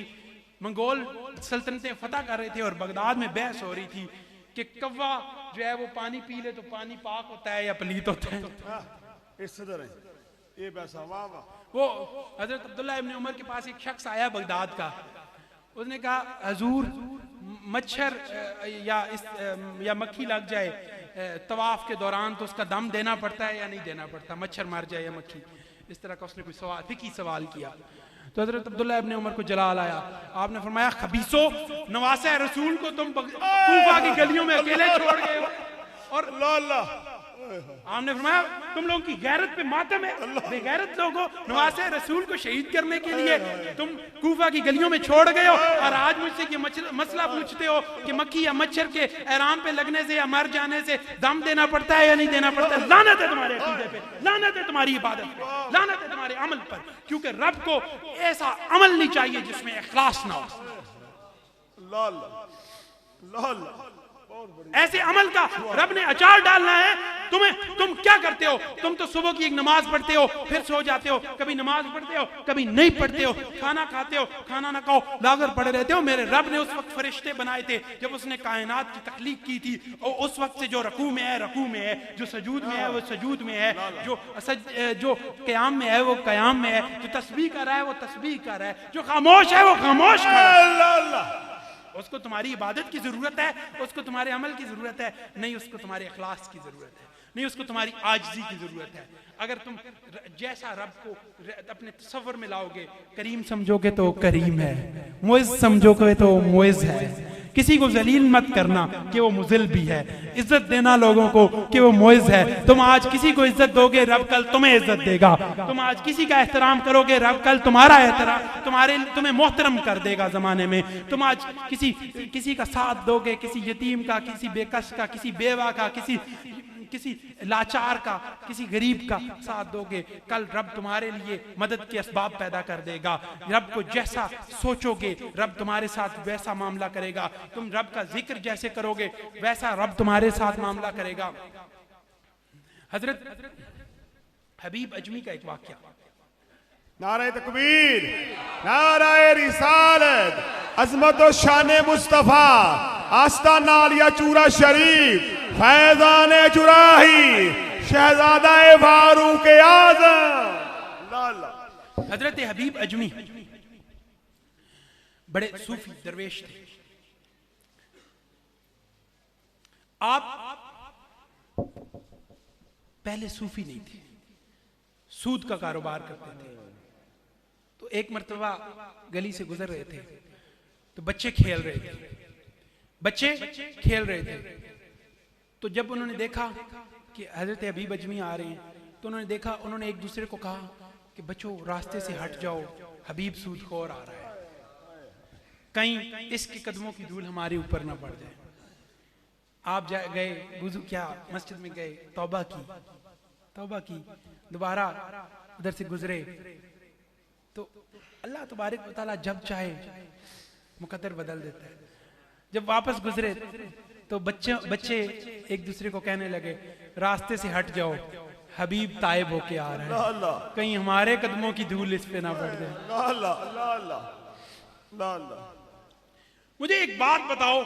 S1: मंगोल सल्तनतें फतह कर रहे थे और बगदाद में बहस हो रही थी कि कौवा जो है वो पानी पी ले तो पानी पाक होता है या पलीत होता है।
S2: इस तरह ये वैसा, वाह वाह।
S1: वो हजरत अब्दुल्ला इब्ने उमर के पास एक शख्स आया बगदाद का, उसने कहा हजूर मच्छर या मक्खी लग जाए तवाफ के दौरान तो उसका दम देना पड़ता है या नहीं देना पड़ता? मच्छर मार जाए या मक्खी, इस तरह का उसने कोई सवाल, फिकी सवाल किया। तो हजरत अब्दुल्ला इब्ने उमर को जलाल आया। आपने फरमाया खबीसो, नवासे रसूल को तुम कूफा की गलियों में अकेले छोड़ गए हो। और आपने फरमाया तुम लोगों की गैरत पे मातम है, बेगैरत लोगों, नवासे रसूल को शहीद करने के लिए तुम कूफा की गलियों में छोड़ गए हो, और आज मुझसे ये मसला पूछते हो कि मक्खी या मच्छर के एहराम पे लगने से या मर जाने से दम देना पड़ता है या नहीं देना पड़ता? लानत है तुम्हारे अकीदे पे, लानत है तुम्हारी इबादत पे, लानत है तुम्हारे अमल पर, क्योंकि रब को ऐसा अमल नहीं चाहिए जिसमें इखलास ना हो। ऐसे अमल का रब ने अचार डालना है तुम्हें। तुम क्या करते हो? तुम तो सुबह की एक नमाज पढ़ते हो, फिर सो जाते हो, कभी नमाज पढ़ते हो, कभी नहीं पढ़ते हो, खाना खाते हो, खाना ना खाओ, लागर पड़े रहते हो। मेरे रब ने उस वक्त फरिश्ते बनाए थे जब उसने कायनात की तख्लीक की थी, और उस वक्त से जो रकू में है रकू में है, जो सजूद में है वो सजूद में है, जो क़याम में है वो क़याम में है, जो तस्बीह कर रहा है वो तस्बीह कर रहा है, जो खामोश है वो खामोश है। उसको तुम्हारी इबादत की जरूरत है, उसको तुम्हारे अमल की जरूरत है, नहीं उसको तुम्हारे इखलास की जरूरत है, नहीं उसको तुम्हारी आजिज़ी की जरूरत है। अगर तुम जैसा रब को अपने तसव्वुर में लाओगे, करीम समझोगे तो करीम है, मुइज़्ज़ समझोगे तो मुइज़्ज़ है। किसी को जलील मत करना कि वो मुज़िल भी है, इज्जत देना लोगों को कि वो मुइज़्ज़ है। तुम आज किसी को इज्जत दोगे, रब कल तुम्हें इज्जत देगा। तुम आज किसी का एहतराम करोगे, रब कल तुम्हारा एहतराम तुम्हें मोहतरम कर देगा जमाने में। तुम आज किसी का साथ दोगे, किसी यतीम का, किसी बेकस का, किसी बेवा का, किसी लाचार का, किसी गरीब का साथ दोगे, कल रब तुम्हारे लिए मदद के असबाब पैदा कर देगा। रब को जैसा सोचोगे रब तुम्हारे साथ वैसा मामला करेगा। तुम रब का जिक्र जैसे करोगे वैसा रब तुम्हारे साथ मामला करेगा। हजरत हबीब अजमी का एक वाक्या,
S2: नारे तकबीर, नारे रिसालत, अजमत और शान मुस्तफा, आस्ताना आलिया चूरा शरीफ, फैजान चुराही, शहजादा फारूक आज़म।
S1: हजरत हबीब अजमी बड़े सूफी दरवेश थे। आप पहले सूफी नहीं थे, सूद का कारोबार करते थे। तो एक मर्तबा गली से गुजर रहे थे तो बच्चे खेल रहे थे। तो जब उन्होंने देखा कि हजरत हबीब अजमी आ रहे हैं तो उन्होंने एक दूसरे को कहा कि बच्चों रास्ते से हट जाओ, हबीब सूदखोर आ रहा है, कहीं इसके कदमों की धूल हमारे ऊपर ना पड़ जाए। आप गए वुजू किया, मस्जिद में गए, तौबा की, दोबारा उधर से गुजरे तो अल्लाह तबारक व तआला जब चाहे मुकद्दर बदल देता है। जब वापस गुजरे तो बच्चे एक दूसरे को कहने लगे रास्ते से हट जाओ, हबीब ताइब होके आ रहा है, कहीं हमारे कदमों की धूल इस पे ना पड़ जाए। मुझे एक बात बताओ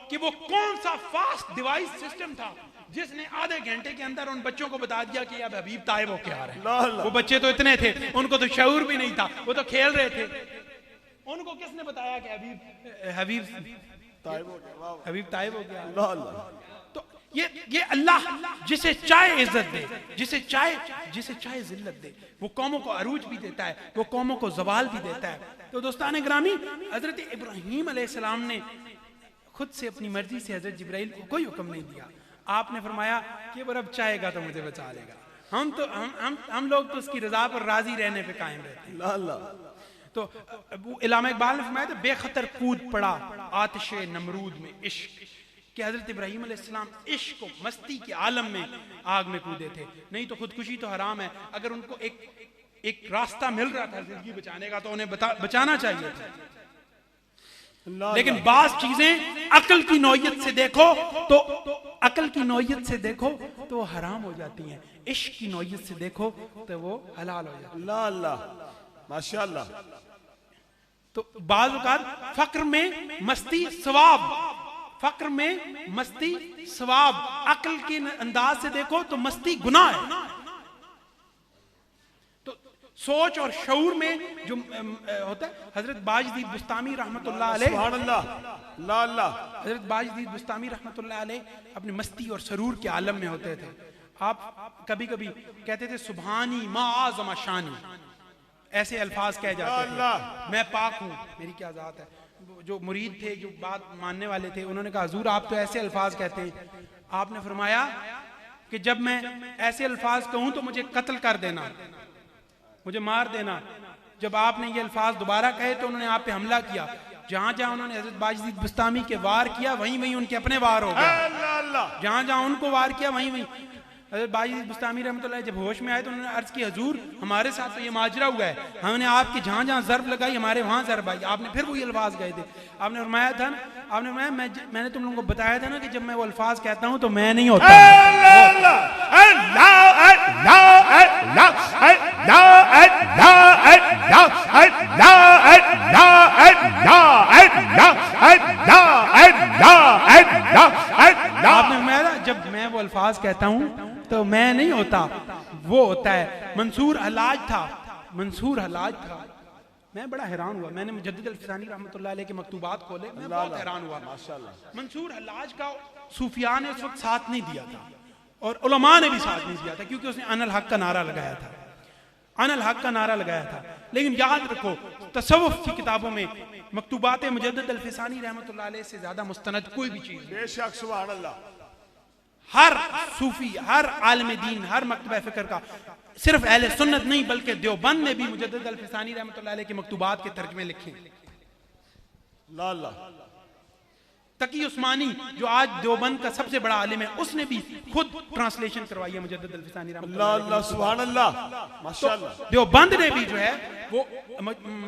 S1: कि वो कौन सा फास्ट डिवाइस सिस्टम था जिसने आधे घंटे के अंदर उन बच्चों को बता दिया कि अब हबीब ताइब होके आ रहे हैं। वो बच्चे तो इतने थे, उनको तो शऊर भी नहीं था, वो तो खेल रहे थे। उनको किसने बताया कि हबीब ताइब हो गया? तो ये अल्लाह जिसे चाहे इज्जत दे, जिसे चाहे जिल्लत दे, वो कौमों को अरूज भी देता है, वो कौमों को जवाल भी देता है। तो दोस्तान ग्रामी, हजरत इब्राहीम अलैहिस्सलाम ने खुद से अपनी मर्जी से हजरत जिब्राइल को कोई हुक्म नहीं दिया। आपने फरमाया कि वो रब चाहेगा तो मुझे बचा लेगा। हम लोग तो उसकी रजा पर राजी रहने पे कायम रहते हैं। तो इलामा इकबाल ने फरमाया था, बेखतर कूद पड़ा आतिशे नमरूद में इश्क, कि हजरत इब्राहीम अलैहिस्सलाम इश्क को मस्ती के आलम में आग में कूदे थे। नहीं तो खुदकुशी तो हराम है। अगर उनको एक रास्ता मिल रहा था जिंदगी बचाने का तो उन्हें बचाना चाहिए था। लेकिन बाज चीजें अकल की नौयत से देखो तो वो हराम हो जाती हैं, इश्क की नौयत से देखो तो वो हलाल हो जाती है।
S2: अल्लाह माशाअल्लाह।
S1: तो बाज़ औक़ात फक्र में मस्ती सवाब, अकल के अंदाज से देखो तो मस्ती गुनाह है। तो सोच और शऊर में जो होता है, हजरत बाजदीद बुस्तामी रहमतुल्लाह अलैह, हजरत बाजदीद बुस्तामी रहमतुल्लाह अलैह अपनी मस्ती और सरूर के आलम में होते थे। आप कभी कभी कहते थे सुभानी मा आज़म शानी, ऐसे अल्फाज कह जाते थे, मैं पाक हूँ, मेरी क्या जात है। जो मुरीद थे, जो बात मानने वाले थे, उन्होंने कहा हुजूर आप तो ऐसे अल्फाज कहते हैं। आपने फरमाया कि जब मैं ऐसे अल्फाज कहूं तो मुझे कत्ल कर देना, मुझे मार देना। जब आपने ये अल्फाज दोबारा कहे तो उन्होंने आप पे हमला किया। जहां जहां उन्होंने हजरत बाजदीद बुस्तामी के वार किया वहीं वहीं उनके अपने वार हो गए। जहां जहां उनको वार किया वहीं वहीं हजरत बाजदीद बुस्तामी रहमतुल्लाह जब होश में आए तो उन्होंने अर्ज की, हुजूर हमारे साथ तो ये माजरा हुआ है, हमने आपकी जहां जहां ज़र्ब लगाई हमारे वहां ज़र्ब आई। आपने फिर वही अल्फाज गए थे। आपने फरमाया था, मैंने तुम लोगों को बताया था ना कि जब मैं वो अल्फाज कहता हूं तो मैं नहीं होता। आपने फरमाया जब मैं वो अल्फाज कहता हूं तो मैं नहीं होता, वो होता है। मंसूर हलाज था। मैं बड़ा हैरान हुआ, मैंने मुजद्दिद अल-फिसानी रहमतुल्लाह अलैह के मकतूबात खोले, मैं बहुत हैरान हुआ। मंसूर हलाज का सूफिया ने उस वक्त साथ नहीं दिया था और उलमा ने भी साथ नहीं दिया था, क्योंकि उसने अनल हक का नारा लगाया था। लेकिन याद रखो, तसव्वुफ की किताबों में मकतूबात मुजद्दिद अल-फिसानी रहमतुल्लाह अलैह से ज्यादा मुस्तनद कोई भी चीज,
S2: बेशक, सुभान अल्लाह।
S1: हर सूफी, हर आलिम दीन, हर मकतबा फिक्र का, सिर्फ अहले सुन्नत नहीं बल्कि देवबंद ने भी मुजद्दिद अल-फिसानी रहमतुल्लाह अलैह के मकतूबात के तर्जुमे लिखे। तकी उस्मानी जो आज देवबंद का सबसे बड़ा आलिम है, उसने भी खुद ट्रांसलेशन करवाई है मुजद्दिद अल-फिसानी
S2: अल्लाह अल्लाह सुभान अल्लाह माशाअल्लाह।
S1: देवबंद ने भी जो है वो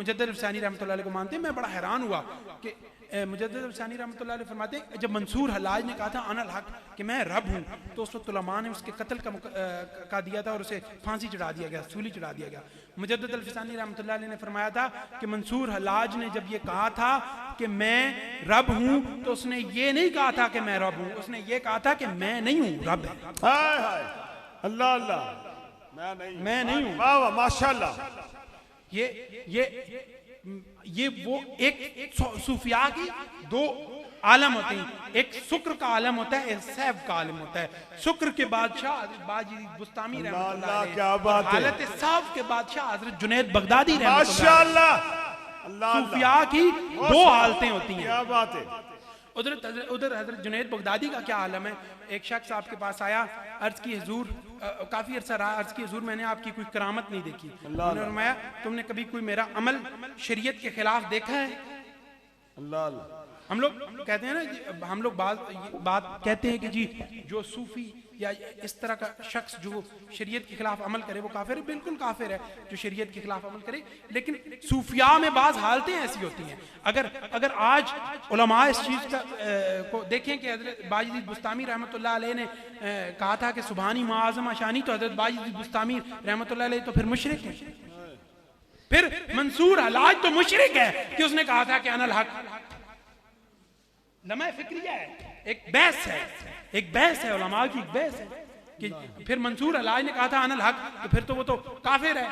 S1: मुजद्दिद अल-फिसानी रहमतुल्लाह अलैह को मानते हैं। मैं बड़ा हैरान हुआ कि मुजद्दिद अल-फिसानी रहमतुल्लाह अलैह फरमाते हैं जब मंसूर हल्लाज ने कहा था अनल हक कि मैं रब हूँ, तो उस वक्त उलमा ने उसके कत्ल का दिया था और उसे फांसी चढ़ा दिया गया, सूली चढ़ा दिया गया। मुजद्दिद अल-फिसानी रहमतुल्लाह अलैह ने फरमाया था कि मंसूर हल्लाज ने जब ये कहा था कि मैं रब हूँ, तो उसने ये नहीं कहा था कि मैं रब हूँ, उसने ये कहा था कि मैं नहीं हूँ, रब है।
S2: हाय हाय अल्लाह अल्लाह, मैं नहीं हूँ। वाह वाह माशाअल्लाह। ये वो एक सूफिया की दो आलम होते हैं, एक शुक्र का आलम होता है, एक सैफ का आलम होता है। शुक्र के बादशाह बाजी बुस्तामी रहमतुल्लाह अलैह, क्या बात है।
S1: हालत सैफ के बादशाह हजरत जुनैद बगदादी रहमतुल्लाह अलैह।
S2: माशाअल्लाह।
S1: सूफिया की दो हालतें होती हैं।
S2: क्या बात है।
S1: उधर हजरत जुनैद बगदादी का क्या आलम है। एक शख्स आपके पास आया, अर्ज की हुजूर, काफी अरसा रहा, अर्ज की हुजूर मैंने आपकी कोई करामत नहीं देखी। उन्होंने फरमाया तुमने कभी कोई मेरा अमल शरीयत के खिलाफ देखा है?
S2: अल्लाह अल्लाह।
S1: हम लोग कहते हैं ना, हम लोग बात कहते हैं कि जी जो सूफी या इस तरह का शख्स जो शरीयत के खिलाफ अमल करे वो काफिर है। बिल्कुल काफिर है जो शरीयत के खिलाफ अमल करे, लेकिन सूफिया में बाज हालतें ऐसी होती हैं। अगर आज उलमा इस चीज का को देखें कि हजरत बाजिद बुस्तामी रहमतुल्लाह अलैह ने कहा था कि सुभानी माज़म अशानी, तो हजरत बाजिद बुस्तामी रहमतुल्लाह अलैह तो फिर मुशरिक है। फिर मंसूर हलाज तो मुशरिक है कि उसने कहा था कि अनल हक। लम्हा फिक्रिया है, एक बहस है उलमा की, एक बहस है कि फिर मंसूर हलाज ने कहा था अनल हक, तो फिर तो वो तो काफिर है।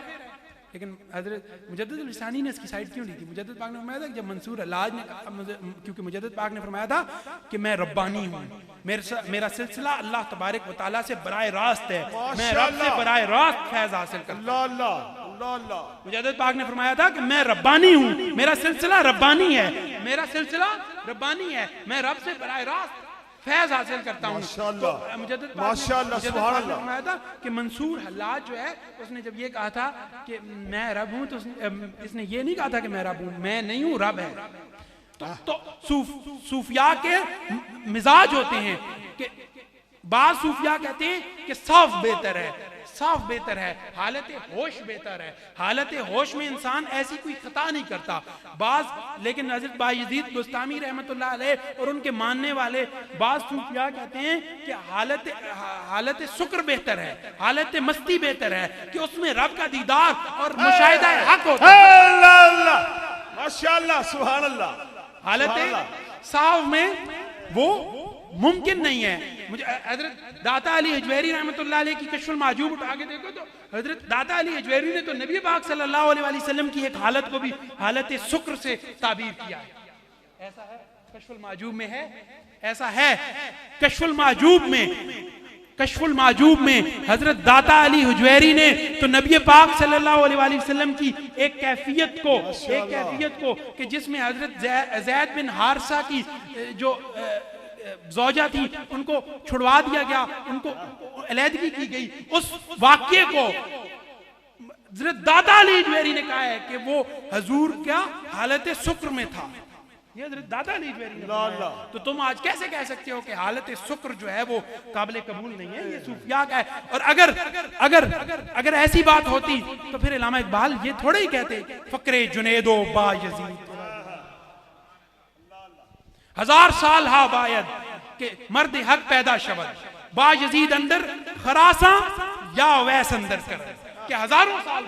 S1: लेकिन हजरत मुजद्दिद अल-फिसानी ने इसकी साइड क्यों ली थी? मुजद्दिद पाक ने फरमाया था कि जब मंसूर हलाज ने कहा, क्योंकि मुजद्दिद पाक ने फरमाया था कि मैं रब्बानी हूँ, मेरा सिलसिला अल्लाह तबारक व तआला से बराए रास्त है, मैं रब से बराए रास्त फैज हासिल करता हूं। मुजद्दिद पाक ने फरमाया था कि मैं रब्बानी हूँ, मेरा सिलसिला रब्बानी है, मैं रब से बराए रास्त फैज हासिल करता हूँ। मुजद्दिद पाक ने फरमाया था कि मंसूर हल्लाज जो है उसने जब ये कहा था कि मैं रब हूँ, तो इसने ये नहीं कहा था कि मैं रब हूँ, मैं नहीं हूँ, रब है। तो सूफिया के मिजाज होते हैं कि बाज सूफिया कहते हैं कि साफ बेहतर है, हालत होश बेहतर है, हालत होश में इंसान ऐसी कोई खता नहीं करता बाज। लेकिन हज़रत बायज़ीद बुस्तामी रहमतुल्लाह अलैह और उनके मानने वाले बाज सूफिया कहते हैं कि हालत शुक्र बेहतर है, हालत मस्ती बेहतर है कि उसमें रब का दीदार और मुशाहिदा हक होता है।
S2: माशाअल्लाह सुभान अल्लाह।
S1: हालत साफ में वो मुमकिन नहीं है। मुझे हजरत दाता अली हजवेरी रहमतुल्लाह अलैह की कश्फुल माजूब उठा के देखो, तो हजरत दाता अली हजवेरी ने तो नबी पाक सल्लल्लाहु अलैहि वसल्लम की एक हालत को भी हालत शुक्र से ताबीर किया है। ऐसा है कश्फुल माजूब में है, ऐसा है कश्फुल माजूब में हजरत दाता अली हुजैरी ने तो नबी पाक सल्लल्लाहु अलैहि वसल्लम की एक कैफियत को कि जिसमें हजरत ज़ैद बिन हारिसा की जो ज़ौजा थी उनको छुड़वा दिया गया, उनको अलहदगी की गई, उस वाक्य को हजरत दाता अली हुजैरी ने कहा है कि वो हजूर क्या हालत शुक्र में था। ये हजरत दाता अली हुजैरी ने कहा। तो तुम आज कैसे कह सकते हो कि हालत शुक्र जो है वो काबिल कबूल नहीं है? ये सूफिया का है। और अगर ऐसी बात होती तो फिर इल्लामा इकबाल ये थोड़े ही कहते फकरे जुनैदो बायज़ीद 1000 साल हा बायद के मर्द हक पैदा शबद बायज़ीद अंदर खरासा या वैस अंदर कर के 1000 साल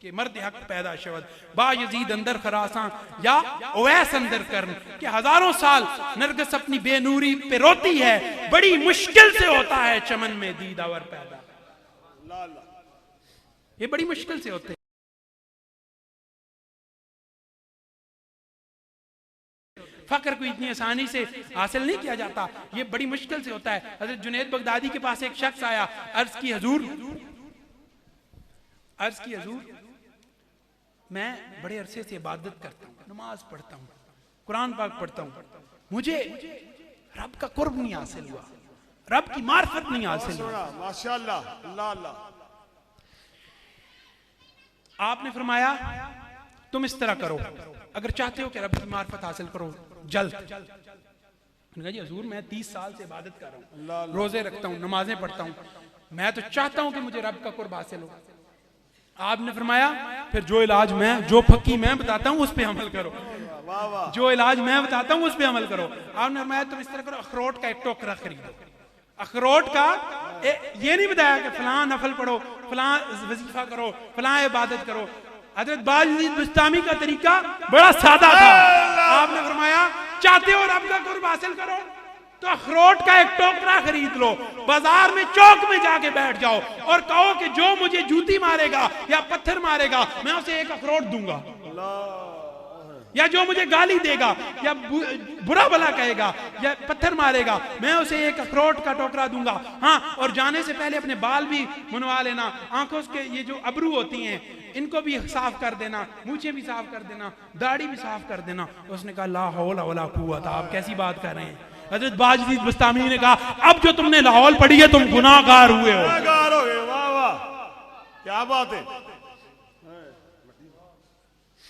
S1: के मर्द हक पैदा शबद बायज़ीद अंदर खरासा या ओवैस अंदर करन के 1000 साल नरगिस अपनी बेनूरी पे रोती है, बड़ी मुश्किल से होता है चमन में दीदावर पैदा। ये बड़ी मुश्किल से होते हैं। फक्र को इतनी आसानी से हासिल नहीं किया जाता, ये बड़ी मुश्किल से होता है। हजरत जुनैद बगदादी के पास एक शख्स आया, अर्ज की हुजूर मैं बड़े अरसे से इबादत करता हूँ, नमाज पढ़ता हूँ, कुरान पाक पढ़ता हूँ, मुझे रब का कुर्ब नहीं हासिल हुआ, रब की मार्फत नहीं हासिल हुआ।
S2: माशाअल्लाह अल्लाह अल्लाह।
S1: आपने फरमाया तुम इस तरह करो, अगर चाहते हो कि रब की मार्फत हासिल करो
S2: जल्द। कहा जी हुजूर मैं 30 साल से इबादत कर रहा हूँ, रोजे रखता हूँ, नमाजें पढ़ता हूँ, मैं तो चाहता हूँ कि मुझे रब का कुर्ब हासिल हो। आपने फरमाया फिर जो इलाज मैं, जो फकी मैं बताता हूँ उस पर अमल करो, जो इलाज मैं बताता हूँ उस पर अमल करो। आपने फरमाया तुम इस तरह करो, अखरोट का एक टोकरा खरीदो, अखरोट का ये नहीं बताया कि फलां नफल पढ़ो, फलां वजीफा करो, फलां इबादत करो। हजरत बाज़ बुस्तामी का तरीका बड़ा सादा था। आपने फरमाया चाहते हो रब का कुर्ब हासिल करो तो अखरोट का एक टोकरा खरीद लो, बाजार में चौक में जाके बैठ जाओ और कहो कि जो मुझे जूती मारेगा या पत्थर मारेगा मैं उसे एक अखरोट दूंगा, या जो मुझे गाली देगा या बुरा भला कहेगा या पत्थर मारेगा मैं उसे एक अखरोट का टोकरा दूंगा। हाँ, और जाने से पहले अपने बाल भी मुनवा लेना, आंखों के ये जो अबरू होती हैं इनको भी साफ कर देना, मूछें भी साफ कर देना, दाढ़ी भी साफ कर देना। उसने कहा ला हौला वला कुव्वता, आप कैसी बात कर रहे हैं। हजरत बाज़ बुस्तामी ने कहा अब जो तुमने लाहौल पढ़ी है तुम गुनाहगार हुए हो।
S3: वाह वाह क्या बात है।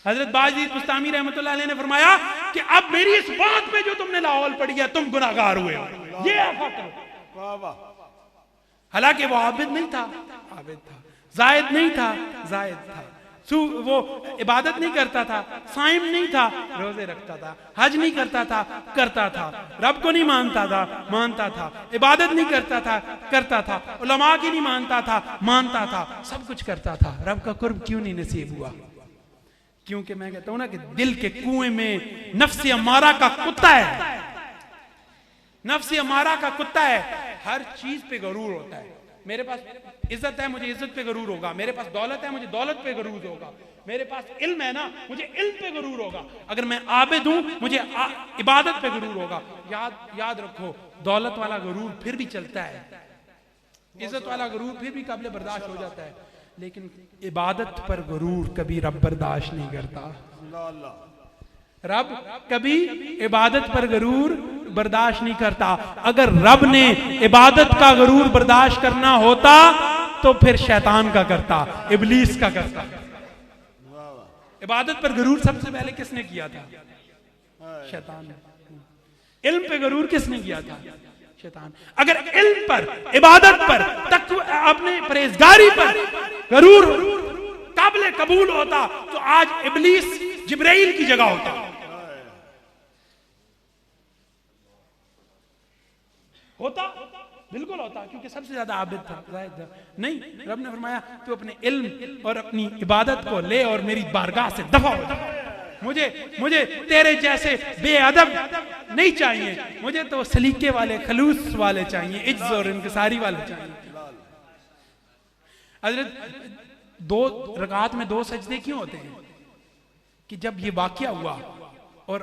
S2: हजरत बाज़ बुस्तामी रहमतुल्लाह अलैह ने फरमाया कि अब मेरी इस बात पे जो तुमने लाहौल पढ़ी है तुम गुनाहगार हुए हो, ये
S3: वाह वाह।
S2: हालांकि वो आबिद नहीं था, आबिद था, जायद नहीं था, जायद था, वो इबादत नहीं करता था, साइम नहीं था, रोजे रखता था, हज नहीं करता था, करता था, रब को नहीं मानता था, मानता था, इबादत नहीं करता था, करता था, उलमा की नहीं मानता था, मानता था, सब कुछ करता था। रब का कुर्ब क्यों नहीं नसीब हुआ? क्योंकि मैं कहता हूं ना कि दिल के कुएं में नफ्स अमारा का कुत्ता है, नफ्स अमारा का कुत्ता है, हर चीज पे गरूर होता है। मेरे पास इज्जत है मुझे इज्जत पे गरूर होगा, मेरे पास दौलत है मुझे दौलत पे गरूर होगा, मेरे पास इल्म है ना मुझे इल्म पे गरूर होगा, अगर मैं आबिद हूं मुझे इबादत पे गरूर होगा। याद रखो दौलत वाला गरूर फिर भी चलता है, इज्जत वाला गरूर फिर भी काबिल बर्दाश्त हो जाता है, लेकिन इबादत पर गरूर कभी रब बर्दाश्त नहीं करता। रब कभी इबादत पर गरूर बर्दाश्त नहीं करता। अगर रब ने इबादत का गरूर बर्दाश्त करना होता तो फिर शैतान का करता, इबलीस का करता। इबादत पर गरूर सबसे पहले किसने किया था? शैतान ने। इल्म पे गरूर किसने किया था? शैतान। अगर इल्म पर, इबादत पर, अपने परहेजगारी पर गरूर काबिल कबूल होता तो आज इबलीस जिब्राइल की जगह होता। होता बिल्कुल होता, क्योंकि सबसे ज्यादा आबिद था, जाहिद था। नहीं, रब ने फरमाया तू अपने इल्म और अपनी इबादत को ले और मेरी बारगाह से दफा हो जा। मुझे तेरे जैसे बेअदब नहीं चाहिए, मुझे तो सलीके वाले खलूस वाले चाहिए, इज्ज और इनकिसारी वाले चाहिए। हजरत 2 रकात में 2 सजदे क्यों होते हैं? कि जब ये वाकया हुआ और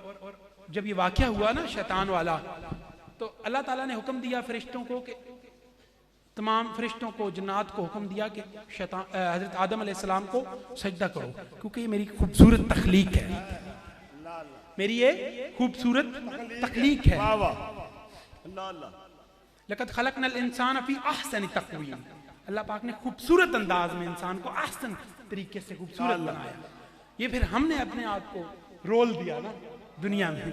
S2: जब ये वाकया हुआ ना शैतान वाला, तो अल्लाह ताला ने हुक्म दिया फरिश्तों को कि तमाम फरिश्तों को, जन्नात को हुक्म दिया कि शैतान हजरत आदम अलैहिस्सलाम को सजदा करो, क्योंकि ये मेरी खूबसूरत तख्लीक है, मेरी ये खूबसूरत तख्लीक है। लक़द खलक़नल इंसान फी अहसनि तक़वीम, अल्लाह पाक ने खूबसूरत अंदाज में इंसान को अहसन तरीके से खूबसूरत बनाया। ये फिर हमने अपने आप को रोल दिया ना दुनिया में,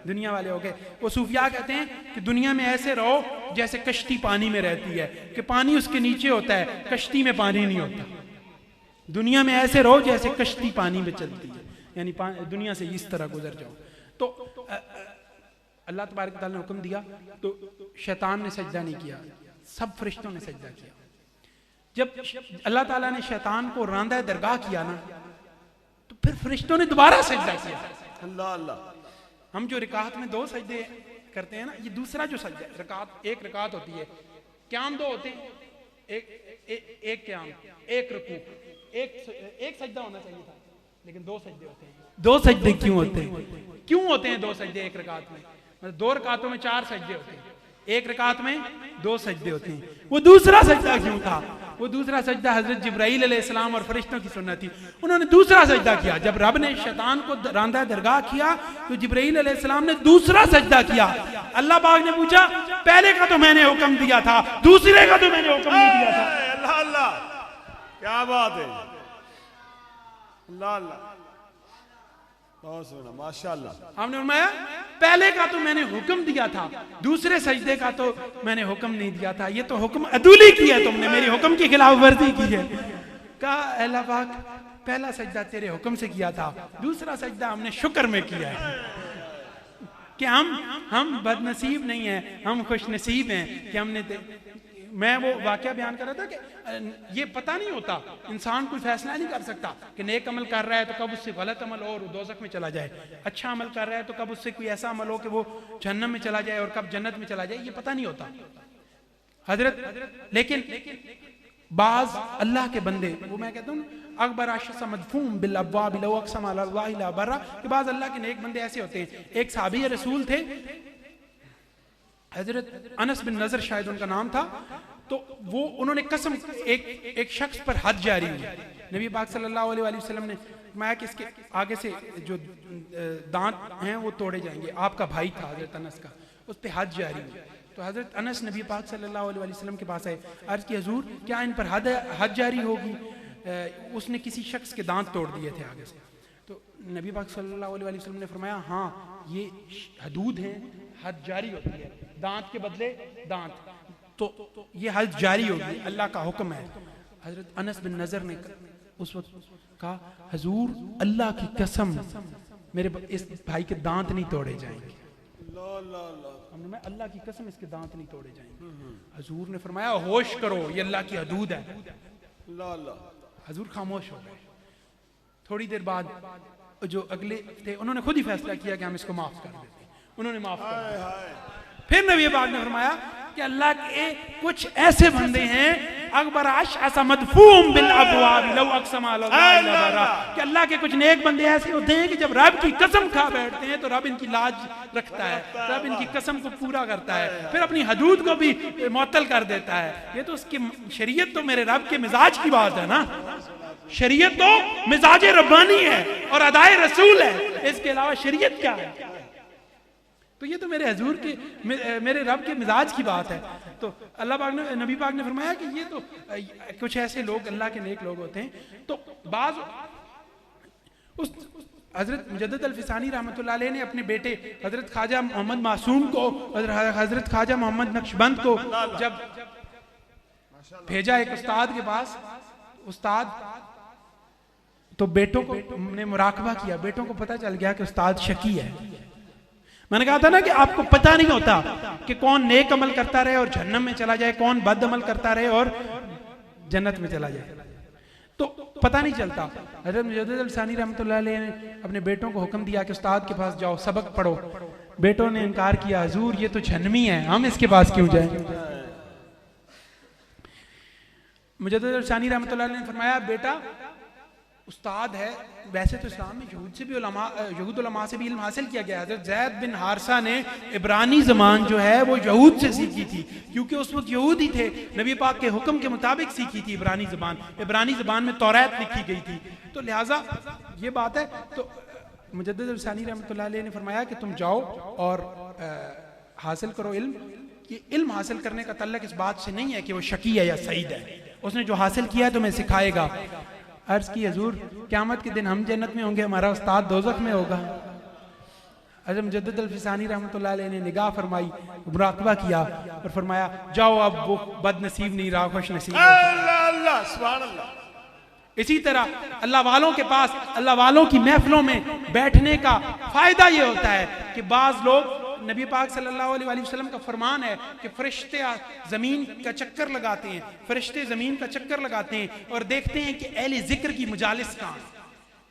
S2: दुनिया वाले हो गए। वो सूफिया कहते हैं कि दुनिया में ऐसे रहो जैसे कश्ती पानी में रहती है, कि पानी उसके नीचे होता है, कश्ती में पानी नहीं होता। दुनिया में ऐसे रहो जैसे कश्ती पानी में चलती है, यानी दुनिया से इस तरह गुजर जाओ। तो अल्लाह तबारक व तआला ने हुक्म दिया तो शैतान ने सजदा नहीं किया, सब फरिश्तों ने सजदा किया। जब अल्लाह ताला ने शैतान को रांदा दरगाह किया ना, तो फिर फरिश्तों ने दोबारा सजदा किया।
S3: अल्लाह अल्लाह।
S2: हम जो रकात में 2 सजदे करते हैं ना, ये दूसरा जो सजदा, रकात एक रकात होती है, क़याम 2 होते हैं, एक क़याम, एक रुकू, एक सजदा होना चाहिए था, लेकिन 2 सजदे होते हैं। 2 सजदे क्यों होते हैं? क्यों होते हैं 2 सजदे एक रकात में? मतलब 2 रकातों में 4 सजदे होते हैं, एक रकात में 2 सजदे होते हैं। वो दूसरा सजदा क्यों था? वो दूसरा सजदा हजरत जिब्राइल अलैहिस्सलाम और फरिश्तों की सुन्नत थी, उन्होंने दूसरा सजदा किया। जब रब ने शैतान को रांदा दरगाह किया तो जिब्राइल अलैहिस्सलाम ने दूसरा सजदा किया। अल्लाह पाक ने पूछा पहले का तो मैंने हुक्म दिया था, दूसरे का तो मैंने हुक्म नहीं दिया था।
S3: अल्लाह अल्लाह, क्या बात है। अल्लाह अल्लाह। बहुत सुना माशाल्लाह।
S2: आपने फरमाया पहले का तो मैंने हुक्म दिया था, दूसरे सजदे का तो मैंने हुक्म नहीं दिया था, ये तो हुक्म अदूली की है, तुमने मेरी हुक्म की खिलाफ वर्जी की है। कहा अल्लाह पाक पहला सजदा तेरे हुक्म से किया था, दूसरा सजदा हमने शुक्र में किया है कि हम बदनसीब नहीं हैं, हम खुश नसीब हैं कि हमने मैं वो वाकया बयान कर रहा था कि ये पता नहीं होता, इंसान कोई फैसला नहीं कर सकता कि नेक अमल कर रहा है तो कब उससे गलत अमल हो और दोज़ख में चला जाए, अच्छा अमल कर रहा है तो कब उससे कोई ऐसा अमल हो कि वो जहन्नम में चला जाए और कब जन्नत में चला जाए, ये पता नहीं होता हजरत। लेकिन बाज अल्लाह के बंदे, वो मैं कहता हूँ अकबर आशा मदफूम बिल अब्वाब लौ अक़सम अला अल्लाह ला बर्रा, कि बाज अल्लाह के नेक बंदे ऐसे होते हैं। एक साहबी रसूल थे हजरत अनस बिन नजर शायद उनका नाम था, तो वो उन्होंने कसम एक शख्स पर हद जारी हुई, नबी पाक सल्लल्लाहु अलैहि वसल्लम ने फरमाया कि इसके आगे से जो दांत हैं वो तोड़े जाएंगे, आपका भाई था हजरत अनस का, उस पर हद जारी हुई। तो हजरत अनस नबी पाक सल्लल्लाहु अलैहि वसल्लम के पास आए, अर्ज की हुजूर क्या इन पर हद जारी होगी, उसने किसी शख्स के दांत तोड़ दिए थे आगे से। तो नबी पाक सल्लल्लाहु अलैहि वसल्लम ने फरमाया हाँ ये हदूद हैं, हद जारी होती है, दांत के बदले दांत, तो ये हद जारी होगी, अल्लाह का हुक्म है। हजरत अनस बिन नजर ने उस वक्त कहा हुजूर अल्लाह की कसम मेरे इस भाई के दांत नहीं तोड़े जाएंगे, मैं अल्लाह की कसम इसके दांत नहीं तोड़े जाएंगे। हुजूर ने फरमाया होश करो ये अल्लाह की हदूद है। हुजूर खामोश हो गए। थोड़ी देर बाद जो अगले थे उन्होंने खुद ही फैसला किया कि हम इसको माफ कर देते, उन्होंने माफ कर दिया। फिर नबी पाक ने फरमाया कि अल्लाह के कुछ ऐसे बंदे हैं अकबर आशा मदफूम बिल अब्वाब लौ अक़सम अला अल्लाह ला बर्रा, कि अल्लाह के कुछ नेक बंदे ऐसे होते हैं कि जब रब की कसम खा बैठते हैं तो रब इनकी लाज रखता है, रब इनकी कसम को पूरा करता है, फिर अपनी हदूद को भी मुअत्तल कर देता है। ये तो उसकी शरीयत तो मेरे रब के मिजाज की बात है ना, शरीयत तो मिजाज रब्बानी है और अदाए रसूल है, इसके अलावा शरीयत क्या है? तो ये तो मेरे हजूर के मेरे रब के मिजाज की बात है। तो अल्लाह पाक ने नबी पाक ने फरमाया कि ये तो कुछ ऐसे लोग अल्लाह के नेक लोग होते हैं। तो बाज उस हजरत मुजद्दिद अल-फिसानी रहमतुल्लाह अलैह ने अपने बेटे हजरत ख्वाजा मोहम्मद मासूम को, हजरत ख्वाजा मोहम्मद नक्शबंद को जब भेजा एक उस्ताद के पास, उस्ताद तो बेटों को ने मुराकबा किया, बेटों को पता चल गया कि उस्ताद शकी है। मैंने कहा था ना कि आपको पता नहीं होता कि कौन नेक अमल करता रहे और जन्नत में चला जाए, कौन बद अमल करता रहे और जन्नत में चला जाए, तो पता नहीं चलता। हज़रत मुजद्दिद अल-सानी रहमतुल्लाह अलैह ने अपने बेटों को हुक्म दिया कि उस्ताद के पास जाओ सबक पढ़ो। बेटों ने इनकार किया, हुजूर ये तो जहन्नमी है, हम इसके पास क्यों जाएं? मुजद्दिद अल-सानी रहमतुल्लाह अलैह ने फरमाया बेटा उस्ताद है, वैसे तो इस्लाम में यहूद उलमा से भी इल्म हासिल किया गया। हज़रत ज़ैद बिन हारसा ने इब्रानी ज़बान जो है वो यहूद से सीखी थी, क्योंकि उस वक्त यहूद ही थे, नबी पाक के हुक्म के मुताबिक सीखी थी इब्रानी ज़बान। इब्रानी ज़बान में तौरात लिखी गई थी, तो लिहाजा ये बात है। तो मुजद्दिद अल-सानी रहमतुल्लाह अलैह ने फरमाया कि तुम जाओ और हासिल करो इल्म। ये इल्म हासिल करने का तल्लक इस बात से नहीं है कि वो शकी है या सईद है, उसने जो हासिल किया है तुम्हें सिखाएगा। अर्ज की हुजूर क़यामत के दिन हम जन्नत में होंगे, हमारा उस्ताद दोज़ख में होगा। हज़रत मुजद्दिद अल-फिसानी रहमतुल्लाह अलैह ने निगाह फरमाई, मुराक़बा किया और फरमाया जाओ अब वो बदनसीब नहीं रहा, खुश नसीब।
S3: अल्लाह सुभान अल्लाह।
S2: इसी तरह अल्लाह वालों के पास, अल्लाह वालों की महफिलों में बैठने का फायदा ये होता है कि बाज़ लोग, नबी पाक सल्लल्लाहु अलैहि वसल्लम का फरमान है कि फरिश्ते जमीन का चक्कर लगाते हैं, फरिश्ते जमीन का चक्कर लगाते हैं और देखते हैं कि अहले जिक्र की मजालिस कहाँ।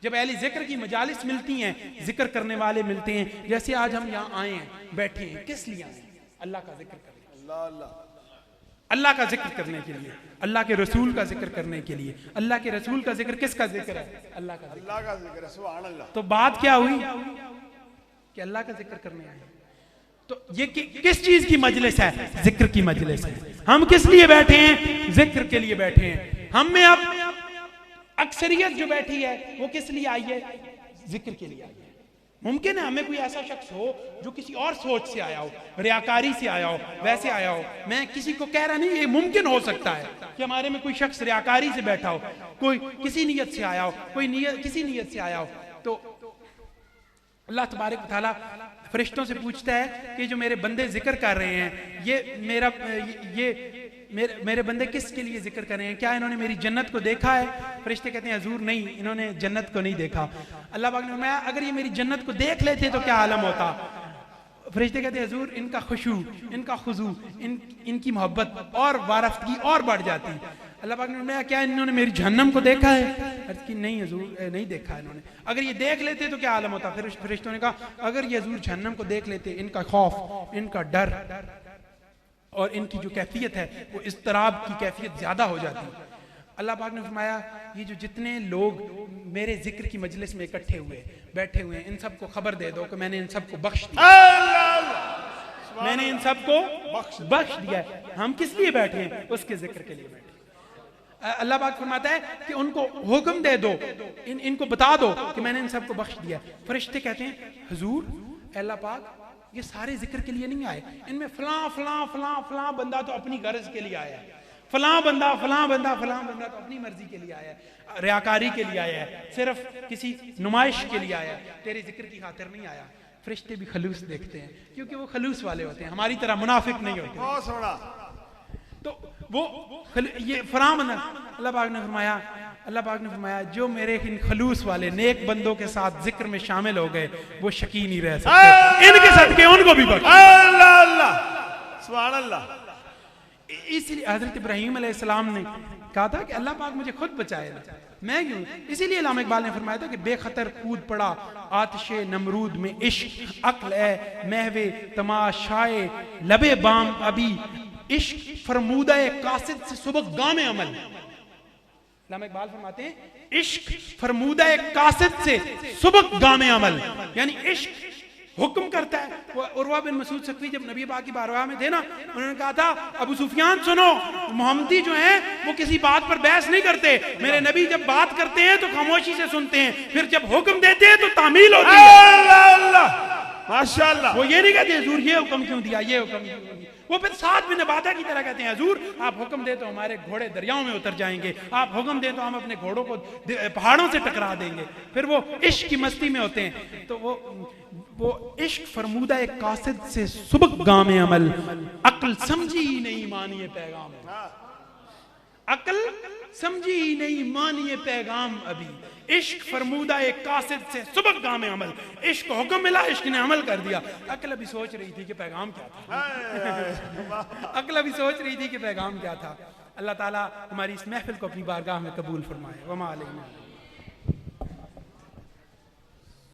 S2: जब अहले जिक्र की मजालिस मिलती हैं, जिक्र करने वाले मिलते हैं, जैसे आज हम यहाँ आए हैं, बैठे हैं, किस लिए आए? अल्लाह का जिक्र करने, अल्लाह का जिक्र करने के लिए, अल्लाह के रसूल का जिक्र करने के लिए। अल्लाह के रसूल का जिक्र किसका जिक्र है? अल्लाह का जिक्र है, सुभान अल्लाह। तो बात क्या हुई कि अल्लाह का जिक्र करने आए। तो ये किस चीज की मजलिस है? जिक्र की मजलिस है। हम किस लिए बैठे हैं? जिक्र के लिए बैठे हैं। हम में अब अक्सरियत जो बैठी है वो किस लिए आई है? जिक्र के लिए आई है। मुमकिन है हमें कोई ऐसा शख्स हो जो किसी और सोच से आया हो, रियाकारी से आया हो, वैसे आया हो। मैं किसी को कह रहा नहीं, ये मुमकिन हो सकता है कि हमारे में कोई शख्स रियाकारी से बैठा हो, कोई किसी नीयत से आया हो, कोई किसी नीयत से आया हो। तो अल्लाह तबारक व तआला फरिश्तों से पूछता है कि जो मेरे बंदे जिक्र कर रहे हैं, मेरे बंदे किसके लिए जिक्र कर रहे हैं? क्या इन्होंने मेरी जन्नत को देखा है? फरिश्ते कहते हैं हुजूर नहीं, इन्होंने जन्नत को नहीं देखा। अल्लाह पाक ने फरमाया अगर ये मेरी जन्नत को देख लेते तो क्या आलम होता? फरिश्ते कहते हैं हुजूर इनका खुशू, इनका खुजू, इनकी मोहब्बत और वारफ्तगी और बढ़ जाती। अल्लाह पाक ने फरमाया क्या इन्होंने मेरी जहन्नम को देखा है? अर्ज़ की नहीं हुजूर नहीं देखा इन्होंने। अगर ये देख लेते तो क्या आलम होता? फिर फरिश्तों ने कहा अगर ये हुजूर जहन्नम को देख लेते, इनका खौफ, इनका डर और इनकी जो कैफियत है वो इस्तराब की कैफियत ज्यादा हो जाती। अल्लाह पाक ने फरमाया ये जो जितने लोग मेरे जिक्र की मजलिस में इकट्ठे हुए बैठे हुए हैं, इन सबको खबर दे दो कि मैंने इन सबको बख्श दिया, मैंने इन सबको बख्श दिया है। हम किस लिए बैठे हैं? उसके जिक्र के लिए बैठे। अल्लाह पाक फरमाता है कि उनको हुक्म दे दो, इनको बता दो कि मैंने इन सबको बख्श दिया। फरिश्ते कहते हैं हुजूर अल्लाह पाक ये सारे जिक्र के लिए नहीं आए, इनमें फलां फलां फलां फलां बंदा तो अपनी गर्ज के लिए आया है, फलां बंदा तो अपनी मर्जी के लिए आया है, रियाकारी के लिए आया है, सिर्फ किसी नुमाइश के लिए आया है, तेरे जिक्र की खातिर नहीं आया। फरिश्ते भी खलूस देखते हैं क्योंकि वो खलूस वाले होते हैं, हमारी तरह मुनाफिक नहीं होते।
S3: बहुत सोना।
S2: तो वो ये फराम अल्लाह पाक ने फरमाया जो मेरे इन खलूस वाले नेक बंदों के साथ जिक्र में शामिल हो गए वो शकी नहीं रह सकते, इनके सदके उनको भी बख्श।
S3: अल्लाह अल्लाह सुभान अल्लाह।
S2: इसलिए हजरत इब्राहीम अलैहिस्सलाम ने कहा था कि अल्लाह पाक मुझे खुद बचाए ना, मैं क्यों? इसीलिए अल्लामा इकबाल ने फरमाया था कि बेखतर कूद पड़ा आतिशे नमरूद में इश्क, अक्ल है महवे तमाशाए लबे बाम अभी, इश्क फरमूदा कासिद से सुबह गामे अमल। अल्लामा इकबाल फरमाते हैं इश्क फरमूदा कासिद से सुबह गामे अमल, यानी इश्क हुक्म करता है। वो उर्वा बिन मसूद सकवी जब नबी पाक की बारगाह में थे ना, उन्होंने कहा था अबू सुफियान सुनो, मोहम्मदी जो हैं वो किसी बात पर बहस नहीं करते, मेरे नबी जब बात करते हैं तो खामोशी से सुनते हैं, फिर जब हुक्म देते हैं तो तामील होती है।
S3: अल्लाह अल्लाह माशाअल्लाह।
S2: वो ये नहीं कहते हुजूर ये हुक्म क्यों दिया, ये हुक्म क्यों दिया, वो फिर साथ में नबादा की तरह कहते हैं हुजूर आप हुक्म दे तो हमारे घोड़े दरियाओं में उतर जाएंगे, आप हुक्म दे तो हम अपने घोड़ों को पहाड़ों से टकरा देंगे। फिर वो इश्क की मस्ती में होते हैं। तो वो इश्क फरमूदा एक कासिद से सुबह गामे अमल, अक्ल समझी ही नहीं मानिए पैगाम, अक्ल समझी ही नहीं मानिए पैगाम अभी, इश्क फरमूदा एक कासिद से सुबह गामे अमल। इश्क को हुक्म मिला, इश्क ने अमल कर दिया। अक्ल अभी सोच रही थी कि पैगाम क्या था, अक्ल अभी सोच रही थी कि पैगाम क्या था। अल्लाह ताला हमारी इस महफिल को अपनी बारगाह में कबूल फरमाए। वमा अलैना।